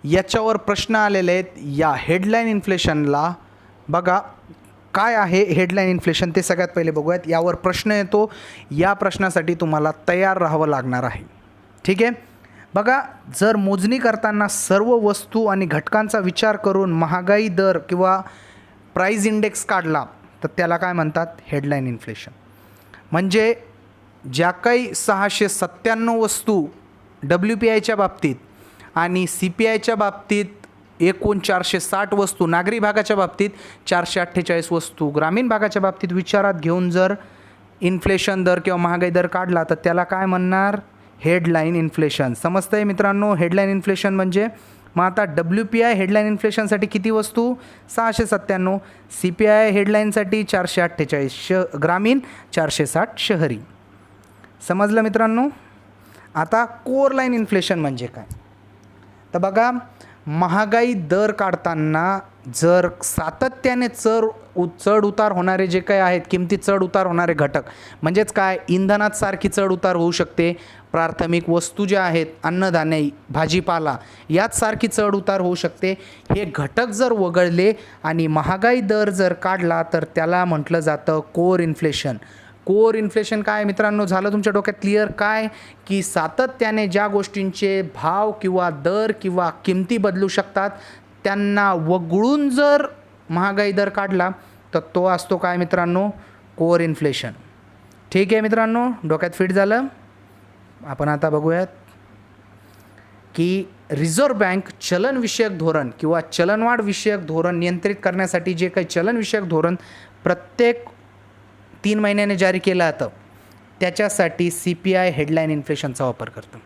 याच्यावर प्रश्न आलेले आहेत. या हेडलाईन इन्फ्लेशनला बघा काय आहे हेडलाईन इन्फ्लेशन ते सगळ्यात पहिले बघूयात. यावर प्रश्न येतो, या प्रश्नासाठी तुम्हाला तयार राहावं लागणार आहे. ठीक आहे. बघा जर मोजणी करताना सर्व वस्तू आणि घटकांचा विचार करून महागाई दर किंवा प्राईस इंडेक्स काढला तर त्याला काय म्हणतात? Headline inflation. म्हणजे ज्या काही 697 वस्तू WPIच्या बाबतीत आणि CPIच्या बाबतीत एकूण 460 वस्तू, नागरी भागाच्या बाबतीत 448 वस्तू, ग्रामीण भागाच्या बाबतीत विचारात घेऊन जर इन्फ्लेशन दर किंवा महागाई दर काढला तर त्याला काय म्हणणार? Headline inflation. समजतं आहे मित्रांनो हेडलाईन इन्फ्लेशन म्हणजे? मग आता WPI हेडलाईन इन्फ्लेशनसाठी किती वस्तू? 697. CPI हेडलाईनसाठी 448 ग्रामीण, 460 शहरी. समजलं मित्रांनो. आता कोर लाईन इन्फ्लेशन म्हणजे काय? तर बघा महागाई दर काढताना जर सातत्याने चढ उतार होणारे जे काही आहेत, किमतीत चढ उतार होणारे घटक, म्हणजेच काय? इंधनात सारखी चढ उतार होऊ शकते, प्राथमिक वस्तू ज्या आहेत अन्नधान्य भाजीपाला यात सारखी चढ उतार होऊ शकते. हे घटक जर वगळले आणि महागाई दर जर काढला तर त्याला म्हटलं जातं कोर इन्फ्लेशन. कोर इन्फ्लेशन काय मित्रांनो? झालं तुमच्या डोक्यात क्लिअर? काय की सातत्याने ज्या गोष्टींचे भाव किंवा दर किंवा किमती बदलू शकतात त्यांना वगळून जर महागाई दर काढला तर तो असतो काय मित्रांनो? Core inflation. ठीक आहे मित्रांनो, डोक्यात फिट झालं. आपण आता बघूयात की रिझर्व्ह बँक चलनविषयक धोरण किंवा चलनवाढ विषयक धोरण नियंत्रित करण्यासाठी जे काही चलनविषयक धोरण प्रत्येक 3 महिन्याने जारी केलं जातं त्याच्यासाठी CPI हेडलाईन इन्फ्लेशनचा वापर करतं.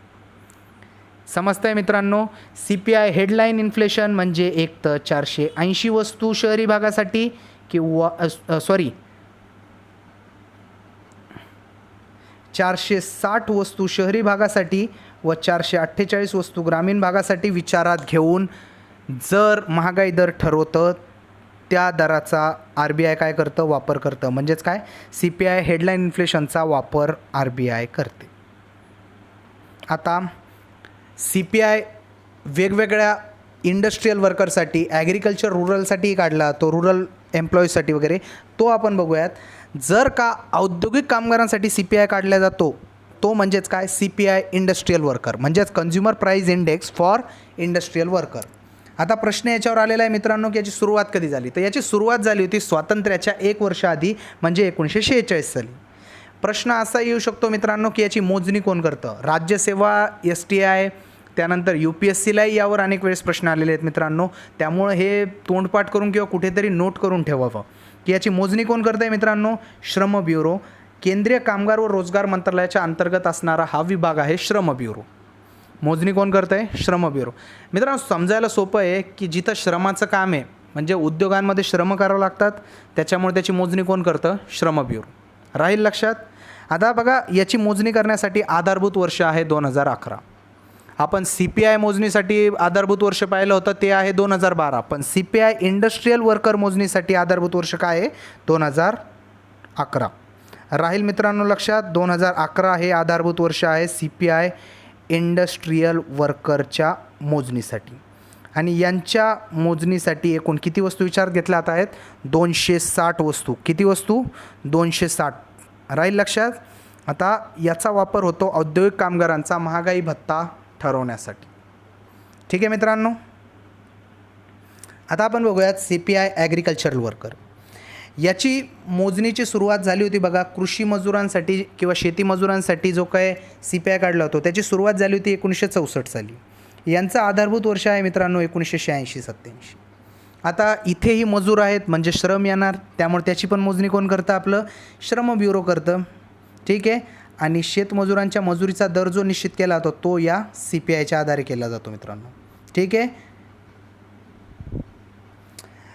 समजतंय मित्रांनो. CPI हेडलाईन इन्फ्लेशन म्हणजे एक तर 480 वस्तू शहरी भागासाठी किंवा 460 वस्तू शहरी भागासाठी व 448 वस्तू ग्रामीण भागासाठी विचारात घेऊन जर महागाई दर ठरवतं त्या दराचा RBI काय करतं, वापर करतं. म्हणजेच काय, CPI हेडलाईन इन्फ्लेशनचा वापर RBI करते. आता CPI वेगवेगळ्या इंडस्ट्रीयल वर्करसाठी, ॲग्रिकल्चर रुरलसाठी काढला, तो रुरल एम्प्लॉईजसाठी वगैरे तो आपण बघूयात. जर का औद्योगिक कामगारांसाठी CPI काढला जातो तो म्हणजेच काय, CPI इंडस्ट्रीयल वर्कर म्हणजेच consumer price index for industrial worker. आता प्रश्न याच्यावर आलेला आहे मित्रांनो की याची सुरुवात कधी झाली. तर याची सुरुवात झाली होती स्वातंत्र्याच्या 1 वर्ष आधी म्हणजे 1946 साली. प्रश्न असा येऊ शकतो मित्रांनो की याची मोजणी कोण करतं. राज्यसेवा, STI, त्यानंतर UPSCलाही यावर अनेक वेळेस प्रश्न आलेले आहेत मित्रांनो. त्यामुळं हे तोंडपाठ करून किंवा कुठेतरी नोट करून ठेवावं की याची मोजणी कोण करतं आहे मित्रांनो. श्रम ब्युरो, केंद्रीय कामगार व रोजगार मंत्रालयाच्या अंतर्गत असणारा हा विभाग आहे श्रम ब्युरो. मोजणी कोण करतं आहे, श्रम ब्युरो. मित्रांनो समजायला सोपं आहे की जिथं श्रमाचं काम आहे म्हणजे उद्योगांमध्ये श्रम करावं लागतात त्याच्यामुळे त्याची मोजणी कोण करतं, श्रम ब्युरो. राहील लक्षात. आता बघा याची मोजणी करण्यासाठी आधारभूत वर्ष आहे 2011. आपण CPI मोजणीसाठी आधारभूत वर्ष पाहिलं होतं ते आहे 2012. पण CPI इंडस्ट्रीयल वर्कर मोजणीसाठी आधारभूत वर्ष काय आहे, 2011. राहील मित्रांनो लक्षात. 2011 हे आधारभूत वर्ष आहे CPI इंडस्ट्रीयल वर्करच्या मोजणीसाठी. आणि यांच्या मोजणीसाठी एकूण किती वस्तू विचारात घेतल्या जात आहेत, 260 वस्तू. किती वस्तू, 260. राहील लक्षात. आता याचा वापर होतो औद्योगिक कामगारांचा महागाई भत्ता ठरवण्यासाठी. ठीक आहे मित्रांनो. आता आपण बघूयात CPI ॲग्रिकल्चरल वर्कर. याची मोजणीची सुरुवात झाली होती बघा कृषी मजुरांसाठी किंवा शेती मजुरांसाठी जो काय CPI काढला होता त्याची सुरुवात झाली होती 1964 साली. यांचा आधारभूत वर्ष आहे मित्रांनो 1986-87. आता इथेही मजूर आहेत म्हणजे श्रम येणार, त्यामुळे त्याची पण मोजणी कोण करतं, आपलं श्रम ब्युरो करतं. ठीक आहे. आणि शेतमजुरांच्या मजुरीचा दर जो निश्चित केला जातो तो या CPIच्या आधारे केला जातो मित्रांनो. ठीक आहे.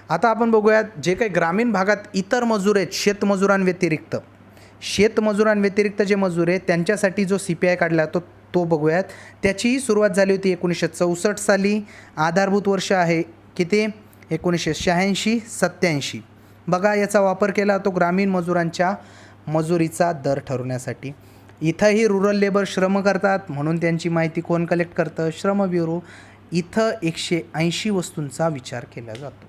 आता आपण बघूयात जे काही ग्रामीण भागात इतर मजूर आहेत शेतमजुरांव्यतिरिक्त जे मजूर आहेत त्यांच्यासाठी जो CPI काढला तो बघूयात. त्याचीही सुरुवात झाली होती 1964 साली. आधारभूत वर्ष आहे किती, 1986-87. बघा याचा वापर केला तो ग्रामीण मजुरांच्या मजुरीचा दर ठरवण्यासाठी. इथंही रुरल लेबर श्रम करतात म्हणून त्यांची माहिती कोण कलेक्ट करतं, श्रम ब्युरो. इथं 180 वस्तूंचा विचार केला जातो.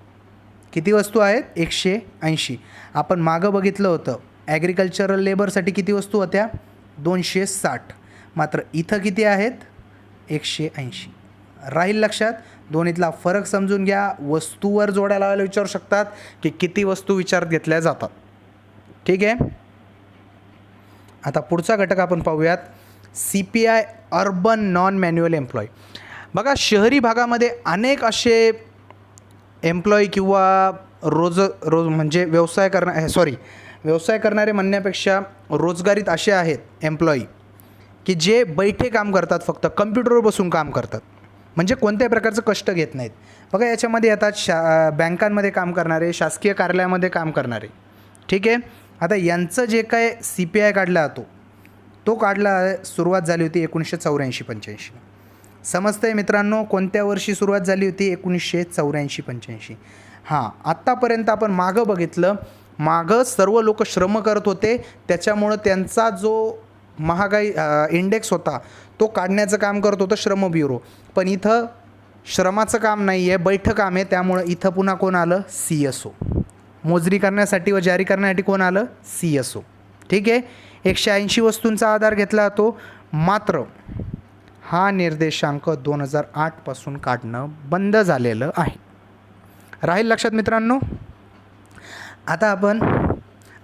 किती वस्तू आहेत, 180. आपण मागं बघितलं होतं ॲग्रिकल्चरल लेबरसाठी किती वस्तू होत्या, 260. मात्र इथं किती आहेत, 180. राहील लक्षात. दोन्हीतला फरक समजून घ्या. वस्तूवर जोड्या लावायला विचारू शकतात की किती वस्तू विचारात घेतल्या जातात. ठीक आहे. आता पुढचा घटक आपण पाहूयात CPI urban non manual employee. बघा शहरी भागामध्ये अनेक असे एम्प्लॉई किंवा रोज म्हणजे व्यवसाय करणारे म्हणण्यापेक्षा रोजगारीत असे आहेत एम्प्लॉई की जे बैठे काम करतात, फक्त कम्प्युटरवर बसून काम करतात, म्हणजे कोणत्याही प्रकारचं कष्ट घेत नाहीत. बघा याच्यामध्ये येतात बँकांमध्ये काम करणारे, शासकीय कार्यालयामध्ये काम करणारे. ठीक आहे. आता यांचं जे काय CPI काढला तो सुरुवात झाली होती 1984-85. समजतं आहे मित्रांनो कोणत्या वर्षी सुरुवात झाली होती, 1984-85. हां, आत्तापर्यंत आपण मागं बघितलं, मागं सर्व लोक श्रम करत होते त्याच्यामुळं त्यांचा जो महागाई इंडेक्स होता तो काढण्याचं काम करत होतं श्रम ब्युरो. पण इथं श्रमाचं काम नाही आहे, बैठं काम आहे, त्यामुळं इथं पुन्हा कोण आलं, CSO. मोजणी करण्यासाठी व जारी करण्यासाठी कोण आलं, CSO. ठीक आहे. 180 वस्तूंचा आधार घेतला जातो. मात्र हा निर्देशांक 2008 काढणं बंद झालेलं आहे. राहील लक्षात मित्रांनो. आता आपण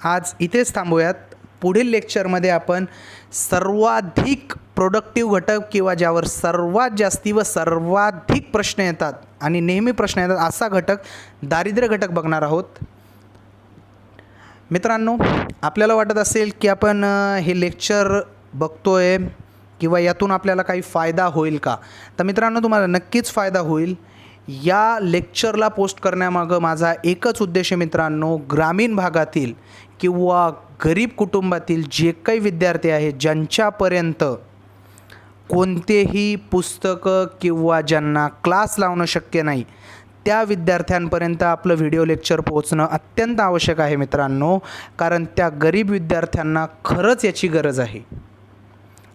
आज इथेच थांबूयात. पुढील लेक्चरमध्ये आपण सर्वाधिक प्रोडक्टिव्ह घटक किंवा ज्यावर सर्वात जास्ती व सर्वाधिक प्रश्न येतात आणि नेहमी प्रश्न येतात असा घटक दारिद्र्य घटक बघणार आहोत. मित्रांनो आपल्याला वाटत असेल की आपण हे लेक्चर बघतोय किंवा यातून आपल्याला काही फायदा होईल का? तर मित्रांनो, तुम्हाला नक्कीच फायदा होईल. या लेक्चरला पोस्ट करण्यामागं माझा एकच उद्देश आहे मित्रांनो, ग्रामीण भागातील किंवा गरीब कुटुंबातील जे काही विद्यार्थी आहेत, ज्यांच्यापर्यंत कोणतेही पुस्तकं किंवा ज्यांना क्लास लावणं शक्य नाही, त्या विद्यार्थ्यांपर्यंत आपलं व्हिडिओ लेक्चर पोहोचणं अत्यंत आवश्यक आहे मित्रांनो. कारण त्या गरीब विद्यार्थ्यांना खरंच याची गरज आहे.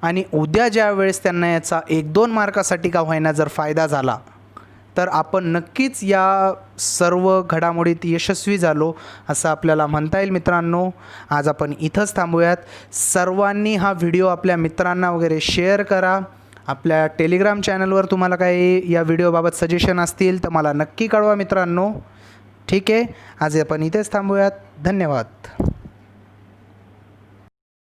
आणि उद्या ज्या वेळेस त्यांना याचा 1-2 मार्कासाठी का होईना जर फायदा झाला, तर आपण नक्कीच या सर्व घडामोडीत यशस्वी झालो असं आपल्याला म्हणता येईल मित्रांनो. आज आपण इथंच थांबूयात. सर्वांनी हा व्हिडिओ आपल्या मित्रांना वगैरे शेअर करा. आपल्या टेलिग्राम चॅनलवर तुम्हाला काही या व्हिडिओबाबत सजेशन असतील तर मला नक्की कळवा मित्रांनो. ठीक आहे, आज आपण इथेच थांबूयात. धन्यवाद.